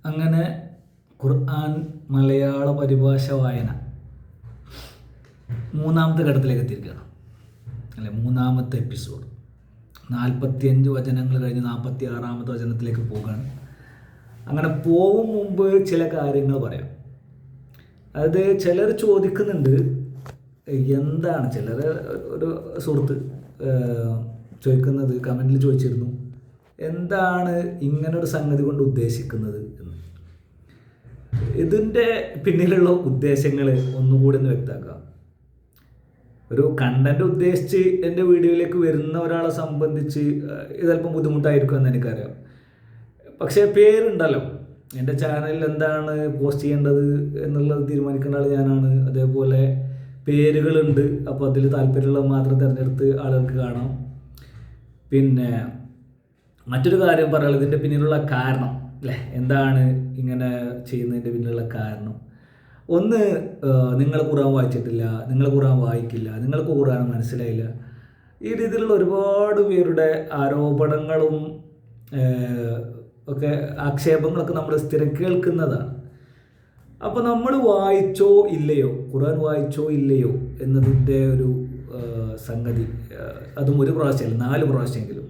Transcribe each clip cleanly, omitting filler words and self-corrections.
അങ്ങനെ ഖുർആൻ മലയാള പരിഭാഷ വായന മൂന്നാമത്തെ ഘട്ടത്തിലേക്ക് എത്തിയിരിക്കുകയാണ് അല്ലെ, മൂന്നാമത്തെ എപ്പിസോഡ്. 45 വചനങ്ങൾ കഴിഞ്ഞ് 46ാമത്തെ വചനത്തിലേക്ക് പോകുകയാണ്. അങ്ങനെ പോകും മുമ്പ് ചില കാര്യങ്ങൾ പറയാം. അതായത് ചിലർ ചോദിക്കുന്നുണ്ട്, എന്താണ് ചിലർ ഒരു സുഹൃത്ത് ചോദിക്കുന്നത്, കമൻറ്റിൽ ചോദിച്ചിരുന്നു, എന്താണ് ഇങ്ങനൊരു സംഗതി കൊണ്ട് ഉദ്ദേശിക്കുന്നത് എന്ന്. ഇതിൻ്റെ പിന്നിലുള്ള ഉദ്ദേശങ്ങൾ ഒന്നുകൂടി ഒന്ന് വ്യക്തമാക്കാം. ഒരു കണ്ടന്റ് ഉദ്ദേശിച്ച് എൻ്റെ വീഡിയോയിലേക്ക് വരുന്ന ഒരാളെ സംബന്ധിച്ച് ഇതല്പം ബുദ്ധിമുട്ടായിരിക്കും എന്ന് എനിക്കറിയാം. പക്ഷേ പേരുണ്ടല്ലോ, എൻ്റെ ചാനലിൽ എന്താണ് പോസ്റ്റ് ചെയ്യേണ്ടത് എന്നുള്ളത് തീരുമാനിക്കേണ്ട ആൾ ഞാനാണ്. അതേപോലെ പേരുകളുണ്ട്, അപ്പോൾ അതിൽ താല്പര്യമുള്ളത് മാത്രം തിരഞ്ഞെടുത്ത് ആളുകൾക്ക് കാണാം. പിന്നെ മറ്റൊരു കാര്യം പറയാനുള്ളത്, ഇതിൻ്റെ പിന്നിലുള്ള കാരണം അല്ലേ, എന്താണ് ഇങ്ങനെ ചെയ്യുന്നതിൻ്റെ പിന്നിലുള്ള കാരണം. ഒന്ന്, നിങ്ങൾ ഖുർആൻ വായിച്ചിട്ടില്ല, നിങ്ങൾ ഖുർആൻ വായിക്കില്ല, നിങ്ങൾക്ക് ഖുർആൻ മനസ്സിലായില്ല, ഈ രീതിയിലുള്ള ഒരുപാട് പേരുടെ ആരോപണങ്ങളും ഒക്കെ ആക്ഷേപങ്ങളൊക്കെ നമ്മൾ സ്ഥിരം കേൾക്കുന്നതാണ്. അപ്പോൾ നമ്മൾ വായിച്ചോ ഇല്ലയോ, ഖുർആൻ വായിച്ചോ ഇല്ലയോ എന്നതിൻ്റെ ഒരു സംഗതി, അതും ഒരു പ്രാവശ്യമല്ല 4 പ്രാവശ്യമെങ്കിലും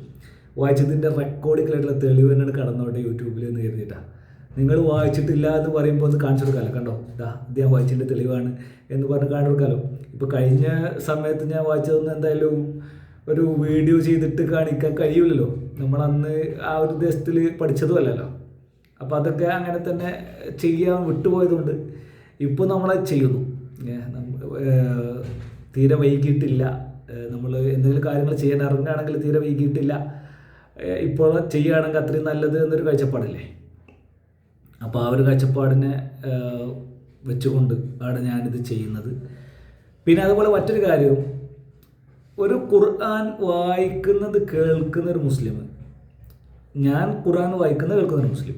വായിച്ചതിൻ്റെ റെക്കോർഡിക്കലായിട്ടുള്ള തെളിവ് തന്നെയാണ് കടന്നോട്ടെ യൂട്യൂബിൽ എന്ന് കരുതിയിട്ടാണ്. നിങ്ങൾ വായിച്ചിട്ടില്ല എന്ന് പറയുമ്പോൾ ഒന്ന് കാണിച്ചു കൊടുക്കാമല്ലോ, കണ്ടോ ഇത് ഞാൻ വായിച്ചതിൻ്റെ തെളിവാണ് എന്ന് പറഞ്ഞ് കാണിച്ചു കൊടുക്കാമല്ലോ. ഇപ്പോൾ കഴിഞ്ഞ സമയത്ത് ഞാൻ വായിച്ചതൊന്നും എന്തായാലും ഒരു വീഡിയോ ചെയ്തിട്ട് കാണിക്കാൻ കഴിയില്ലല്ലോ, നമ്മളന്ന് ആ ഒരു ഉദ്ദേശത്തിൽ പഠിച്ചതും അല്ലല്ലോ. അപ്പോൾ അതൊക്കെ അങ്ങനെ തന്നെ ചെയ്യാൻ വിട്ടുപോയതുകൊണ്ട് ഇപ്പോൾ നമ്മളത് ചെയ്യുന്നു. തീരെ വൈകിട്ടില്ല, നമ്മൾ എന്തെങ്കിലും കാര്യങ്ങൾ ചെയ്യാൻ ഇറങ്ങുകയാണെങ്കിൽ തീരെ വൈകിട്ടില്ല, ഇപ്പോൾ ചെയ്യുകയാണെങ്കിൽ അത്രയും നല്ലത് എന്നൊരു കാഴ്ചപ്പാടില്ലേ. അപ്പോൾ ആ ഒരു കാഴ്ചപ്പാടിനെ വെച്ചുകൊണ്ട് ആണ് ഞാനിത് ചെയ്യുന്നത്. പിന്നെ അതുപോലെ മറ്റൊരു കാര്യവും, ഒരു ഖുർആൻ വായിക്കുന്നത് കേൾക്കുന്ന ഒരു മുസ്ലിം, ഞാൻ ഖുർആൻ വായിക്കുന്നത് കേൾക്കുന്ന ഒരു മുസ്ലിം,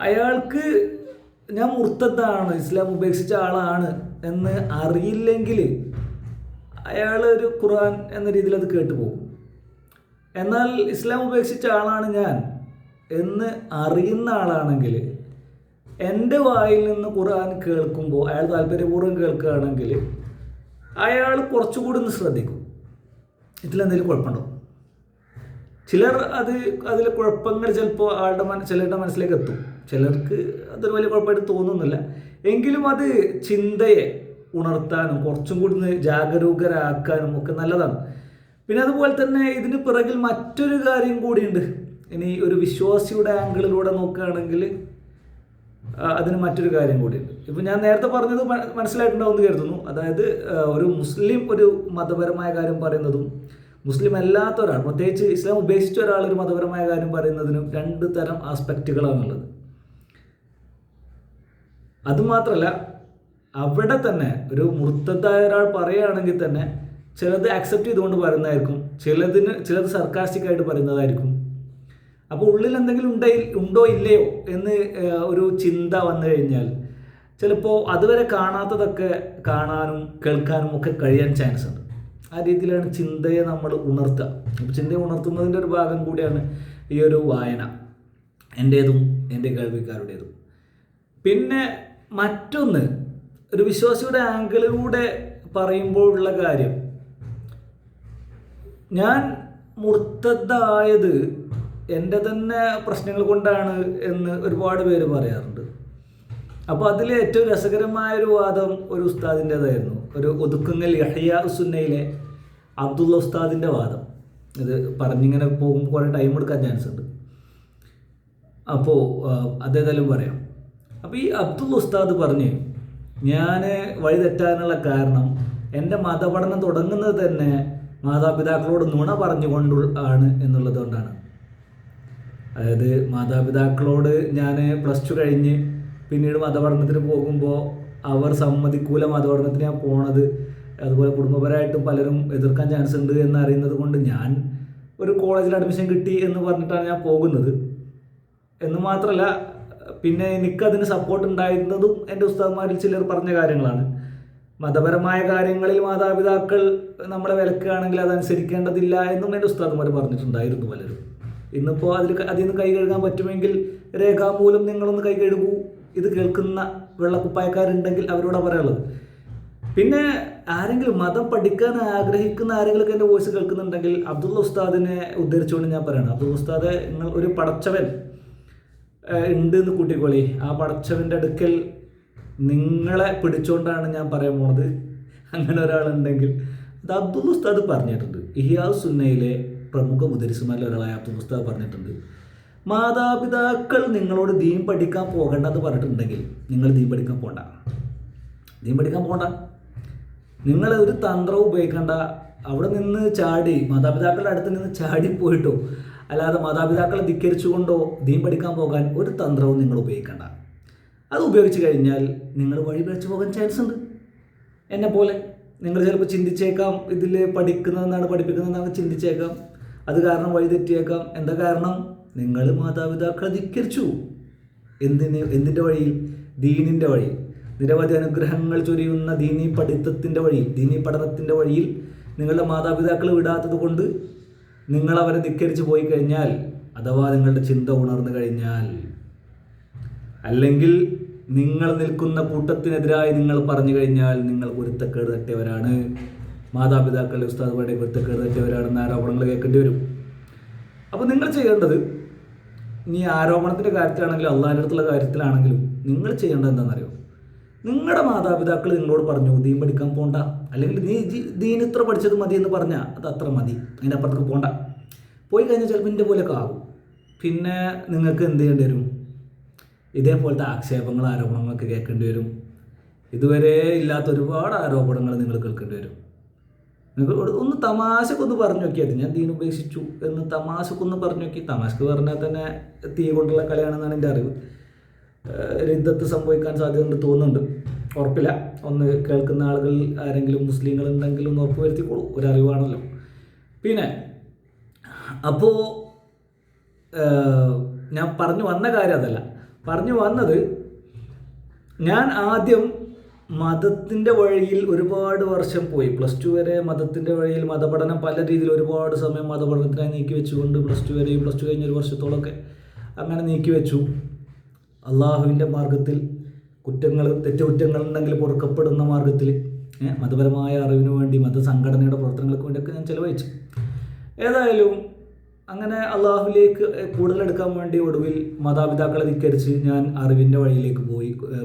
അയാൾക്ക് ഞാൻ മുർത്തദ്ദാണ്, ഇസ്ലാം ഉപേക്ഷിച്ച ആളാണ് എന്ന് അറിയില്ലെങ്കിൽ അയാൾ ഒരു ഖുർആൻ എന്ന രീതിയിൽ അത് കേട്ടു പോകും. എന്നാൽ ഇസ്ലാം ഉപേക്ഷിച്ച ആളാണ് ഞാൻ എന്ന് അറിയുന്ന ആളാണെങ്കിൽ എൻ്റെ വായിൽ നിന്ന് ഖുർആൻ കേൾക്കുമ്പോൾ അയാൾ താല്പര്യപൂർവ്വം കേൾക്കുകയാണെങ്കിൽ അയാൾ കുറച്ചുകൂടി ഒന്ന് ശ്രദ്ധിക്കും, ഇതിലെന്തെങ്കിലും കുഴപ്പമുണ്ടോ. ചിലർ അതിലെ കുഴപ്പങ്ങൾ ചിലപ്പോൾ ചിലരുടെ മനസ്സിലേക്ക് എത്തും, ചിലർക്ക് അതൊരു വലിയ കുഴപ്പമായിട്ട് തോന്നുന്നില്ല. എങ്കിലും അത് ചിന്തയെ ഉണർത്താനും കുറച്ചും കൂടി ജാഗരൂകരാക്കാനും ഒക്കെ നല്ലതാണ്. പിന്നെ അതുപോലെ തന്നെ ഇതിന് പിറകിൽ മറ്റൊരു കാര്യം കൂടിയുണ്ട്. ഇനി ഒരു വിശ്വാസിയുടെ ആംഗിളിലൂടെ നോക്കുകയാണെങ്കിൽ അതിന് മറ്റൊരു കാര്യം കൂടിയുണ്ട്. ഇപ്പം ഞാൻ നേരത്തെ പറഞ്ഞത് മനസ്സിലായിട്ടുണ്ടാവുമെന്ന് കരുതുന്നു. അതായത് ഒരു മുസ്ലിം ഒരു മതപരമായ കാര്യം പറയുന്നതും മുസ്ലിം അല്ലാത്ത ഒരാൾ, പ്രത്യേകിച്ച് ഇസ്ലാം ഉപേക്ഷിച്ച ഒരാൾ ഒരു മതപരമായ കാര്യം പറയുന്നതിനും 2 തരം ആസ്പെക്റ്റുകളാണുള്ളത്. അതുമാത്രമല്ല, അവിടെ തന്നെ ഒരു മുർത്തദ്ദായ ഒരാൾ പറയുകയാണെങ്കിൽ തന്നെ ചിലത് ആക്സെപ്റ്റ് ചെയ്തുകൊണ്ട് പറയുന്നതായിരിക്കും, ചിലത് സർക്കാസ്റ്റിക് ആയിട്ട് പറയുന്നതായിരിക്കും. അപ്പോൾ ഉള്ളിൽ എന്തെങ്കിലും ഉണ്ടോ ഇല്ലയോ എന്ന് ഒരു ചിന്ത വന്നു കഴിഞ്ഞാൽ ചിലപ്പോൾ അതുവരെ കാണാത്തതൊക്കെ കാണാനും കേൾക്കാനും ഒക്കെ കഴിയാൻ ചാൻസ് ഉണ്ട്. ആ രീതിയിലാണ് ചിന്തയെ നമ്മൾ ഉണർത്തുക. അപ്പോൾ ചിന്തയെ ഉണർത്തുന്നതിൻ്റെ ഒരു ഭാഗം കൂടിയാണ് ഈ ഒരു വായന, എൻ്റേതും എൻ്റെ കേൾവിക്കാരുടേതും. പിന്നെ മറ്റൊന്ന്, ഒരു വിശ്വാസിയുടെ ആംഗിളിലൂടെ പറയുമ്പോഴുള്ള കാര്യം, ഞാൻ മുർത്തദ്ദായത് എൻ്റെ തന്നെ പ്രശ്നങ്ങൾ കൊണ്ടാണ് എന്ന് ഒരുപാട് പേര് പറയാറുണ്ട്. അപ്പോൾ അതിൽ ഏറ്റവും രസകരമായൊരു വാദം ഒരു ഉസ്താദിൻ്റേതായിരുന്നു, ഒരു ഒതുക്കുങ്ങൽ യഹ്യാ സുന്നയിലെ അബ്ദുള്ള ഉസ്താദിൻ്റെ വാദം. ഇത് പറഞ്ഞിങ്ങനെ പോകുമ്പോൾ കുറേ ടൈം എടുക്കാൻ ചാൻസ് ഉണ്ട്, അപ്പോൾ അതേതായാലും പറയാം. അപ്പോൾ ഈ അബ്ദുള്ള ഉസ്താദ് പറഞ്ഞ്, ഞാൻ വഴി തെറ്റാനുള്ള കാരണം എൻ്റെ മതപഠനം തുടങ്ങുന്നത് തന്നെ മാതാപിതാക്കളോട് നുണ പറഞ്ഞുകൊണ്ട് ആണ് എന്നുള്ളത് കൊണ്ടാണ്. അതായത് മാതാപിതാക്കളോട് ഞാൻ +2 കഴിഞ്ഞ് പിന്നീട് മതപഠനത്തിന് പോകുമ്പോൾ അവർ സമ്മതിക്കൂല മതപഠനത്തിന് ഞാൻ പോണത്, അതുപോലെ കുടുംബപരമായിട്ടും പലരും എതിർക്കാൻ ചാൻസ് ഉണ്ട് എന്നറിയുന്നത് കൊണ്ട് ഞാൻ ഒരു കോളേജിൽ അഡ്മിഷൻ കിട്ടി എന്ന് പറഞ്ഞിട്ടാണ് ഞാൻ പോകുന്നത്. എന്ന് മാത്രമല്ല, പിന്നെ എനിക്കതിന് സപ്പോർട്ട് ഉണ്ടായിരുന്നതും എൻ്റെ ഉസ്താദ്മാരിൽ ചിലർ പറഞ്ഞ കാര്യങ്ങളാണ്. മതപരമായ കാര്യങ്ങളിൽ മാതാപിതാക്കൾ നമ്മളെ വിലക്കുകയാണെങ്കിൽ അതനുസരിക്കേണ്ടതില്ല എന്നും എൻ്റെ ഉസ്താദ്മാർ പറഞ്ഞിട്ടുണ്ടായിരുന്നു പലരും. ഇന്നിപ്പോൾ അതിൽ നിന്ന് കൈ കഴുകാൻ പറ്റുമെങ്കിൽ രേഖാമൂലം നിങ്ങളൊന്ന് കൈ കഴുകൂ. ഇത് കേൾക്കുന്ന വെള്ളക്കുപ്പായക്കാരുണ്ടെങ്കിൽ അവരോടാണ് പറയാനുള്ളത്. പിന്നെ ആരെങ്കിലും മതം പഠിക്കാൻ ആഗ്രഹിക്കുന്ന ആരെങ്കിലും എൻ്റെ വോയിസ് കേൾക്കുന്നുണ്ടെങ്കിൽ അബ്ദുള്ള ഉസ്താദിനെ ഉദ്ധരിച്ചുകൊണ്ട് ഞാൻ പറയണം, അബ്ദുള്ള ഉസ്താദ്, നിങ്ങൾ ഒരു പടച്ചവൻ ഉണ്ട് എന്ന് കൂട്ടിക്കോളി. ആ പടച്ചവൻ്റെ അടുക്കൽ നിങ്ങളെ പിടിച്ചുകൊണ്ടാണ് ഞാൻ പറയാൻ പോണത്. അങ്ങനെ ഒരാളുണ്ടെങ്കിൽ അത് അബ്ദുള്ള ഉസ്താദ് പറഞ്ഞിട്ടുണ്ട്. ഇഹ്യാ സുന്നയിലെ പ്രമുഖ മുദരിസുമാരിൽ ഒരാളായ അബ്ദുള്ള ഉസ്താദ് പറഞ്ഞിട്ടുണ്ട്, മാതാപിതാക്കൾ നിങ്ങളോട് ദീൻ പഠിക്കാൻ പോകണ്ടെന്ന് പറഞ്ഞിട്ടുണ്ടെങ്കിൽ നിങ്ങൾ ദീൻ പഠിക്കാൻ പോകണ്ട. നിങ്ങൾ ഒരു തന്ത്രവും ഉപയോഗിക്കേണ്ട. അവിടെ നിന്ന് ചാടി മാതാപിതാക്കളുടെ അടുത്ത് നിന്ന് ചാടി പോയിട്ടോ അല്ലാതെ മാതാപിതാക്കളെ ധിക്കരിച്ചുകൊണ്ടോ ദീൻ പഠിക്കാൻ പോകാൻ ഒരു തന്ത്രവും നിങ്ങൾ ഉപയോഗിക്കേണ്ട. അത് ഉപയോഗിച്ച് കഴിഞ്ഞാൽ നിങ്ങൾ വഴി പിഴച്ചു പോകാൻ ചാൻസ് ഉണ്ട്. എന്നെ പോലെ നിങ്ങൾ ചിലപ്പോൾ ചിന്തിച്ചേക്കാം, ഇതിൽ പഠിപ്പിക്കുന്നതെന്നാണ് ചിന്തിച്ചേക്കാം. അത് കാരണം വഴി തെറ്റിയേക്കാം. എന്താ കാരണം? നിങ്ങൾ മാതാപിതാക്കളെ ധിക്കരിച്ചു. എന്തിൻ്റെ വഴിയിൽ? ദീനിൻ്റെ വഴിയിൽ. നിരവധി അനുഗ്രഹങ്ങൾ ചൊരിയുന്ന ദീനീ പഠനത്തിൻ്റെ വഴിയിൽ നിങ്ങളുടെ മാതാപിതാക്കൾ വിടാത്തത് കൊണ്ട് നിങ്ങൾ അവരെ ധിക്കരിച്ച് പോയി കഴിഞ്ഞാൽ, അഥവാ നിങ്ങളുടെ ചിന്ത ഉണർന്നു കഴിഞ്ഞാൽ, അല്ലെങ്കിൽ നിങ്ങൾ നിൽക്കുന്ന കൂട്ടത്തിനെതിരായി നിങ്ങൾ പറഞ്ഞു കഴിഞ്ഞാൽ നിങ്ങൾ പൊരുത്തക്കേട് തട്ടിയവരാണ്, മാതാപിതാക്കളുടെ ഉസ്താദുമാരുടെ പൊരുത്തക്കേട് തട്ടിയവരാണെന്ന് ആരോപണങ്ങൾ കേൾക്കേണ്ടി വരും. അപ്പോൾ നിങ്ങൾ ചെയ്യേണ്ടത്, ഇനി ആരോപണത്തിൻ്റെ കാര്യത്തിലാണെങ്കിലും അള്ളാഹിൻ്റെ അടുത്തുള്ള കാര്യത്തിലാണെങ്കിലും നിങ്ങൾ ചെയ്യേണ്ടത് എന്താണെന്നറിയോ? നിങ്ങളുടെ മാതാപിതാക്കൾ നിങ്ങളോട് പറഞ്ഞു ദീൻ പഠിക്കാൻ പോകണ്ട, അല്ലെങ്കിൽ നീ ദീൻ ഇത്ര പഠിച്ചത് മതി എന്ന് പറഞ്ഞാൽ അത് അത്ര മതി, അതിൻ്റെ അപ്പുറത്തേക്ക് പോകണ്ട. പോയി കഴിഞ്ഞാൽ ചിലപ്പോൾ ഇതിൻ്റെ പോലെയൊക്കെ ആകും. പിന്നെ നിങ്ങൾക്ക് എന്ത് ചെയ്യേണ്ടി വരും? ഇതേപോലത്തെ ആക്ഷേപങ്ങൾ, ആരോപണങ്ങളൊക്കെ കേൾക്കേണ്ടി വരും. ഇതുവരെ ഇല്ലാത്ത ഒരുപാട് ആരോപണങ്ങൾ നിങ്ങൾ കേൾക്കേണ്ടി വരും. നിങ്ങൾ ഒന്ന് തമാശക്കൊന്ന് പറഞ്ഞു നോക്കിയാൽ ഞാൻ ദീൻ ഉപേക്ഷിച്ചു എന്ന് തമാശക്കൊന്ന് പറഞ്ഞു നോക്കി. തമാശക്ക് പറഞ്ഞാൽ തന്നെ തീ കൊണ്ടുള്ള കളിയാണെന്നാണ് എൻ്റെ അറിവ്. രിദ്ദത്ത് സംഭവിക്കാൻ സാധ്യതയുണ്ട് തോന്നുന്നുണ്ട്, ഉറപ്പില്ല. ഒന്ന് കേൾക്കുന്ന ആളുകൾ ആരെങ്കിലും മുസ്ലിങ്ങൾ ഉണ്ടെങ്കിൽ ഒന്ന് ഉറപ്പ് വരുത്തിക്കോളൂ, ഒരറിവാണല്ലോ. പിന്നെ അപ്പോൾ ഞാൻ പറഞ്ഞു വന്ന കാര്യം അതല്ല. പറഞ്ഞു വന്നത്, ഞാൻ ആദ്യം മതത്തിൻ്റെ വഴിയിൽ ഒരുപാട് വർഷം പോയി. +2 വരെ മതത്തിൻ്റെ വഴിയിൽ മതപഠനം പല രീതിയിൽ ഒരുപാട് സമയം മതപഠനത്തിനായി നീക്കി വെച്ചുകൊണ്ട് +2 വരെയും +2 കഴിഞ്ഞ ഒരു വർഷത്തോളമൊക്കെ അങ്ങനെ നീക്കി വെച്ചു. അള്ളാഹുവിൻ്റെ മാർഗത്തിൽ തെറ്റുകുറ്റങ്ങളുണ്ടെങ്കിൽ പൊറുക്കപ്പെടുന്ന മാർഗത്തിൽ മതപരമായ അറിവിന് വേണ്ടി, മതസംഘടനയുടെ പ്രവർത്തനങ്ങൾക്ക് വേണ്ടിയൊക്കെ ഞാൻ ചിലവഴിച്ചു. ഏതായാലും അങ്ങനെ അള്ളാഹുലേക്ക് കൂടുതലെടുക്കാൻ വേണ്ടി ഒടുവിൽ മാതാപിതാക്കളെ ധിക്കരിച്ച് ഞാൻ അറിവിൻ്റെ വഴിയിലേക്ക്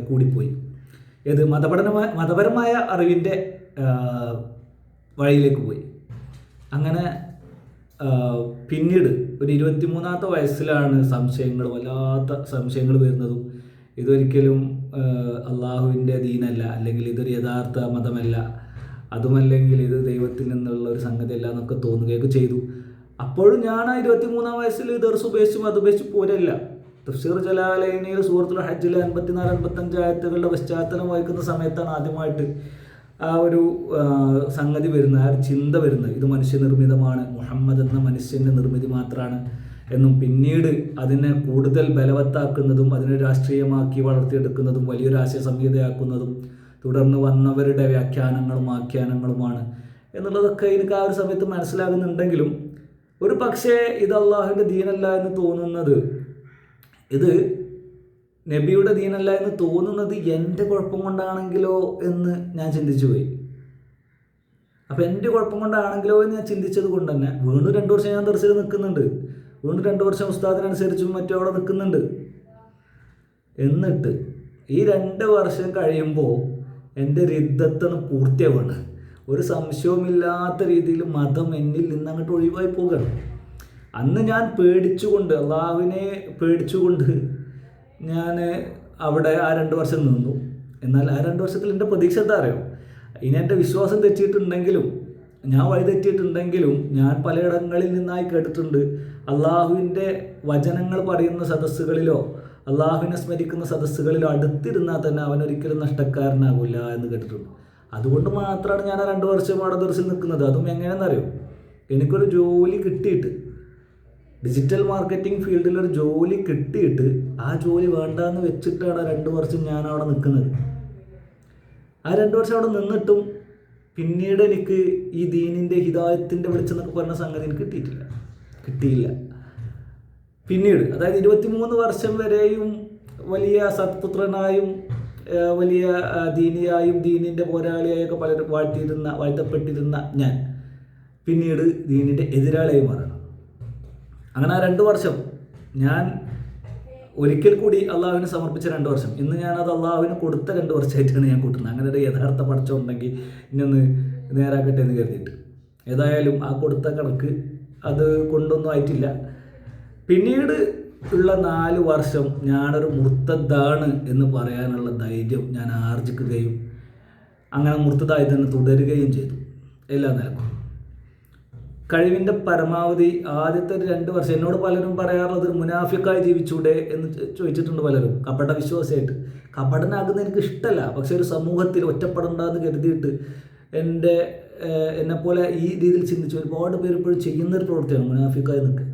കൂടിപ്പോയി. ഏത് മതപരമായ അറിവിൻ്റെ വഴിയിലേക്ക് പോയി. അങ്ങനെ പിന്നീട് ഒരു 23-ാമത്തെ വയസ്സിലാണ് വല്ലാത്ത സംശയങ്ങൾ വരുന്നതും. ഇതൊരിക്കലും അള്ളാഹുവിൻ്റെ ദീനല്ല, അല്ലെങ്കിൽ ഇതൊരു യഥാർത്ഥ മതമല്ല, അതുമല്ലെങ്കിൽ ഇത് ദൈവത്തിൽ നിന്നുള്ള ഒരു സംഗതിയല്ല എന്നൊക്കെ തോന്നുകയൊക്കെ ചെയ്തു. അപ്പോഴും ഞാൻ ആ 23-ാം വയസ്സിൽ ദർസ് ഉപേക്ഷിച്ച് മതപേക്ഷിച്ച് പോരല്ല. തഫ്സീർ ജലാലൈനിൽ സൂറത്തുൽ ഹജ്ജിലെ 54-55 ആയത്തുകളുടെ പശ്ചാത്തലം വഹിക്കുന്ന സമയത്താണ് ആദ്യമായിട്ട് ആ ഒരു സംഗതി വരുന്നത്, ആ ഒരു ചിന്ത വരുന്നത്. ഇത് മനുഷ്യനിർമ്മിതമാണ്, മുഹമ്മദ് എന്ന മനുഷ്യൻ്റെ നിർമ്മിതി മാത്രമാണ് എന്നും, പിന്നീട് അതിനെ കൂടുതൽ ബലവത്താക്കുന്നതും അതിനെ രാഷ്ട്രീയമാക്കി വളർത്തിയെടുക്കുന്നതും വലിയൊരു ആശയ സംഹിതയാക്കുന്നതും തുടർന്ന് വന്നവരുടെ വ്യാഖ്യാനങ്ങളും ആഖ്യാനങ്ങളുമാണ് എന്നുള്ളതൊക്കെ എനിക്ക് ആ ഒരു സമയത്ത് മനസ്സിലാകുന്നുണ്ടെങ്കിലും, ഒരു പക്ഷേ ഇത് അള്ളാഹുവിൻ്റെ ദീനല്ല എന്ന് തോന്നുന്നത്, ഇത് നബിയുടെ ദീനല്ല എന്ന് തോന്നുന്നത് എൻ്റെ കുഴപ്പം കൊണ്ടാണെങ്കിലോ എന്ന് ഞാൻ ചിന്തിച്ചു പോയി. അപ്പം എൻ്റെ കുഴപ്പം കൊണ്ടാണെങ്കിലോ എന്ന് ഞാൻ ചിന്തിച്ചത് കൊണ്ട് തന്നെ വീണ്ടും 2 വർഷം ഞാൻ ദർസിൽ നിൽക്കുന്നുണ്ട്. വീണ്ടും 2 വർഷം ഉസ്താദിനനുസരിച്ചും മറ്റും അവിടെ നിൽക്കുന്നുണ്ട്. എന്നിട്ട് ഈ 2 വർഷം കഴിയുമ്പോൾ എൻ്റെ റിദ്ദത്താണ് പൂർത്തിയാവുകയാണ്. ഒരു സംശയവുമില്ലാത്ത രീതിയിൽ മതം എന്നിൽ നിന്ന് അങ്ങോട്ട് ഒഴിവായി പോകുകയാണ്. അന്ന് ഞാൻ അള്ളാഹുവിനെ പേടിച്ചുകൊണ്ട് ഞാൻ അവിടെ ആ 2 വർഷം നിന്നു. എന്നാൽ ആ 2 വർഷത്തിൽ എൻ്റെ പ്രതീക്ഷ എന്താ അറിയോ? ഇനി എൻ്റെ വിശ്വാസം തെറ്റിയിട്ടുണ്ടെങ്കിലും, ഞാൻ വഴി തെറ്റിയിട്ടുണ്ടെങ്കിലും, ഞാൻ പലയിടങ്ങളിൽ നിന്നായി കേട്ടിട്ടുണ്ട്, അള്ളാഹുവിൻ്റെ വചനങ്ങൾ പറയുന്ന സദസ്സുകളിലോ അള്ളാഹുവിനെ സ്മരിക്കുന്ന സദസ്സുകളിലോ അടുത്തിരുന്നാൽ തന്നെ അവനൊരിക്കലും നഷ്ടക്കാരനാകില്ല എന്ന് കേട്ടിട്ടുണ്ട്. അതുകൊണ്ട് മാത്രമാണ് ഞാൻ ആ 2 വർഷം അവിടെ ദർസിൽ നിൽക്കുന്നത്. അതും എങ്ങനെയാണെന്നറിയോ? എനിക്കൊരു ജോലി കിട്ടിയിട്ട്, ഡിജിറ്റൽ മാർക്കറ്റിംഗ് ഫീൽഡിലൊരു ജോലി കിട്ടിയിട്ട് ആ ജോലി വേണ്ടാന്ന് വെച്ചിട്ടാണ് 2 വർഷം ഞാൻ അവിടെ നിൽക്കുന്നത്. ആ 2 വർഷം അവിടെ നിന്നിട്ടും പിന്നീട് എനിക്ക് ഈ ദീനിൻ്റെ ഹിദായത്തിൻ്റെ വെളിച്ചെന്നൊക്കെ പറഞ്ഞ സംഗതി എനിക്ക് കിട്ടിയില്ല. പിന്നീട് അതായത് 23 വർഷം വരെയും വലിയ സത്പുത്രനായും വലിയ ദീനിയായും ദീനിൻ്റെ പോരാളിയായൊക്കെ പലരും വാഴ്ത്തപ്പെട്ടിരുന്ന ഞാൻ പിന്നീട് ദീനിൻ്റെ എതിരാളിയായി മാറണം. അങ്ങനെ ആ 2 വർഷം ഞാൻ ഒരിക്കൽ കൂടി അള്ളാഹുവിന് സമർപ്പിച്ച 2 വർഷം, ഇന്ന് ഞാനത് അള്ളാഹുവിന് കൊടുത്ത 2 വർഷമായിട്ടാണ് ഞാൻ കൂട്ടുന്നത്. അങ്ങനെ ഒരു യഥാർത്ഥ പഠിച്ചമുണ്ടെങ്കിൽ ഇന്നൊന്ന് നേരാക്കട്ടെ എന്ന് കരുതിയിട്ട്. ഏതായാലും ആ കൊടുത്ത കണക്ക് അത് കൊണ്ടൊന്നും ആയിട്ടില്ല. പിന്നീട് ഉള്ള 4 വർഷം ഞാനൊരു മുർത്തദ്ദാണ് എന്ന് പറയാനുള്ള ധൈര്യം ഞാൻ ആർജിക്കുകയും അങ്ങനെ മുർത്തദ്ദായി തന്നെ തുടരുകയും ചെയ്തു. എല്ലാ നിലക്കും കഴിവിൻ്റെ പരമാവധി ആദ്യത്തെ 2 വർഷം എന്നോട് പലരും പറയാറുള്ളത് മുനാഫിക്കായി ജീവിച്ചൂടെ എന്ന് ചോദിച്ചിട്ടുണ്ട് പലരും. കപട വിശ്വാസമായിട്ട് കപടനാകുന്ന എനിക്ക് ഇഷ്ടമല്ല, പക്ഷെ ഒരു സമൂഹത്തിൽ ഒറ്റപ്പെടണ്ടെന്ന് കരുതിയിട്ട് എന്നെപ്പോലെ ഈ രീതിയിൽ ചിന്തിച്ച് ഒരുപാട് പേര് ഇപ്പോഴും ചെയ്യുന്നൊരു പ്രവൃത്തിയാണ് മുനാഫിക്കായി നിൽക്കുക.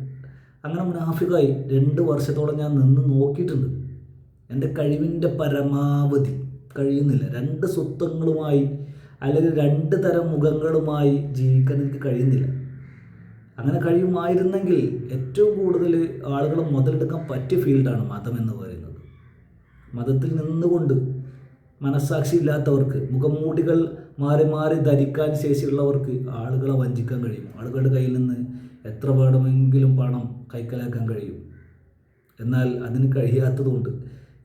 അങ്ങനെ മുനാഫിക്കായി 2 വർഷത്തോളം ഞാൻ നിന്ന് നോക്കിയിട്ടുണ്ട്. എൻ്റെ കഴിവിൻ്റെ പരമാവധി കഴിയുന്നില്ല. 2 സ്വത്വങ്ങളുമായി അല്ലെങ്കിൽ 2 തരം മുഖങ്ങളുമായി ജീവിക്കാൻ എനിക്ക് കഴിയുന്നില്ല. അങ്ങനെ കഴിയുമായിരുന്നെങ്കിൽ ഏറ്റവും കൂടുതൽ ആളുകൾ മുതലെടുക്കാൻ പറ്റിയ ഫീൽഡാണ് മതം എന്ന് പറയുന്നത്. മതത്തിൽ നിന്നുകൊണ്ട് മനസ്സാക്ഷി ഇല്ലാത്തവർക്ക്, മുഖംമൂടികൾ മാറി മാറി ധരിക്കാൻ ശേഷിയുള്ളവർക്ക് ആളുകളെ വഞ്ചിക്കാൻ കഴിയും. ആളുകളുടെ കയ്യിൽ നിന്ന് എത്ര വേണമെങ്കിലും പണം കൈക്കലാക്കാൻ കഴിയും. എന്നാൽ അതിന് കഴിയാത്തതുകൊണ്ട്,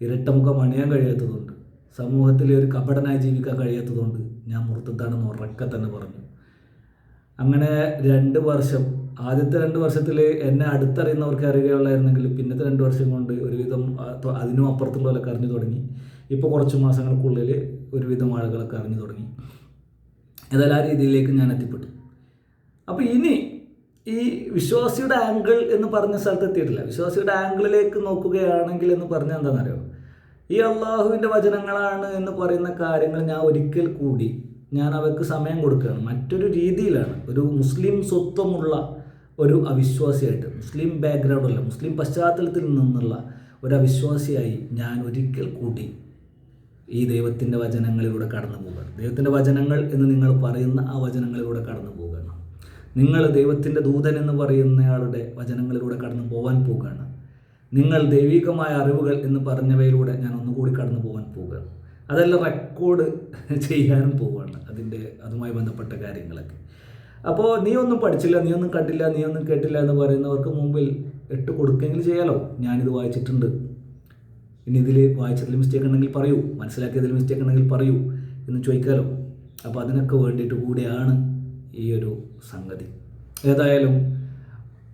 ഇരട്ടമുഖം അണിയാൻ കഴിയാത്തതുകൊണ്ട്, സമൂഹത്തിൽ ഒരു കപടനായി ജീവിക്കാൻ കഴിയാത്തതുകൊണ്ട് ഞാൻ മുർത്തദ്ദാണെന്ന് ഉറക്കെ തന്നെ പറഞ്ഞു. അങ്ങനെ 2 വർഷം, ആദ്യത്തെ 2 വർഷത്തിൽ എന്നെ അടുത്തറിയുന്നവർക്ക് അറിയുകയുള്ളായിരുന്നെങ്കിൽ പിന്നത്തെ 2 വർഷം കൊണ്ട് ഒരുവിധം അതിനും അപ്പുറത്തുള്ളവരൊക്കെ അറിഞ്ഞു തുടങ്ങി. ഇപ്പോൾ കുറച്ച് മാസങ്ങൾക്കുള്ളിൽ ഒരുവിധം ആളുകളൊക്കെ അറിഞ്ഞു തുടങ്ങി. ഏതായാലും ആ രീതിയിലേക്ക് ഞാൻ എത്തിപ്പെട്ടു. അപ്പോൾ ഇനി ഈ വിശ്വാസിയുടെ ആംഗിൾ എന്ന് പറഞ്ഞ സ്ഥലത്ത് എത്തിയിട്ടില്ല. വിശ്വാസിയുടെ ആംഗിളിലേക്ക് നോക്കുകയാണെങ്കിൽ എന്ന് പറഞ്ഞാൽ എന്താണെന്നറിയോ, ഈ അള്ളാഹുവിൻ്റെ വചനങ്ങളാണ് എന്ന് പറയുന്ന കാര്യങ്ങൾ ഞാൻ ഒരിക്കൽ കൂടി ഞാൻ അവർക്ക് സമയം കൊടുക്കുകയാണ്. മറ്റൊരു രീതിയിലാണ്, ഒരു മുസ്ലിം സ്വത്വമുള്ള ഒരു അവിശ്വാസിയായിട്ട്, മുസ്ലിം ബാക്ക്ഗ്രൗണ്ടല്ല, മുസ്ലിം പശ്ചാത്തലത്തിൽ നിന്നുള്ള ഒരു അവിശ്വാസിയായി ഞാൻ ഒരിക്കൽ കൂടി ഈ ദൈവത്തിൻ്റെ വചനങ്ങളിലൂടെ കടന്നു പോവുകയാണ്. ദൈവത്തിൻ്റെ വചനങ്ങൾ എന്ന് നിങ്ങൾ പറയുന്ന ആ വചനങ്ങളിലൂടെ കടന്നു പോവുകയാണ്. നിങ്ങൾ ദൈവത്തിൻ്റെ ദൂതൻ എന്ന് പറയുന്നയാളുടെ വചനങ്ങളിലൂടെ കടന്നു പോകാൻ പോവുകയാണ്. നിങ്ങൾ ദൈവികമായ അറിവുകൾ എന്ന് പറഞ്ഞവയിലൂടെ ഞാൻ ഒന്നുകൂടി കടന്നു പോകാൻ പോവുകയാണ്. അതെല്ലാം റെക്കോർഡ് ചെയ്യാനും പോവുകയാണ്, അതുമായി ബന്ധപ്പെട്ട കാര്യങ്ങളൊക്കെ. അപ്പോൾ നീ ഒന്നും പഠിച്ചില്ല, നീ ഒന്നും കണ്ടില്ല, നീ ഒന്നും കേട്ടില്ല എന്ന് പറയുന്നവർക്ക് മുമ്പിൽ ഇട്ട് കൊടുക്കെങ്കിലും ചെയ്യാലോ. ഞാനിത് വായിച്ചിട്ടുണ്ട്, ഇനി ഇതിൽ വായിച്ചതിൽ മിസ്റ്റേക്ക് ഉണ്ടെങ്കിൽ പറയൂ, മനസ്സിലാക്കിയതിൽ മിസ്റ്റേക്ക് ഉണ്ടെങ്കിൽ പറയൂ എന്ന് ചോദിക്കാമല്ലോ. അപ്പോൾ അതിനൊക്കെ വേണ്ടിയിട്ട് കൂടിയാണ് ഈ ഒരു സംഗതി. ഏതായാലും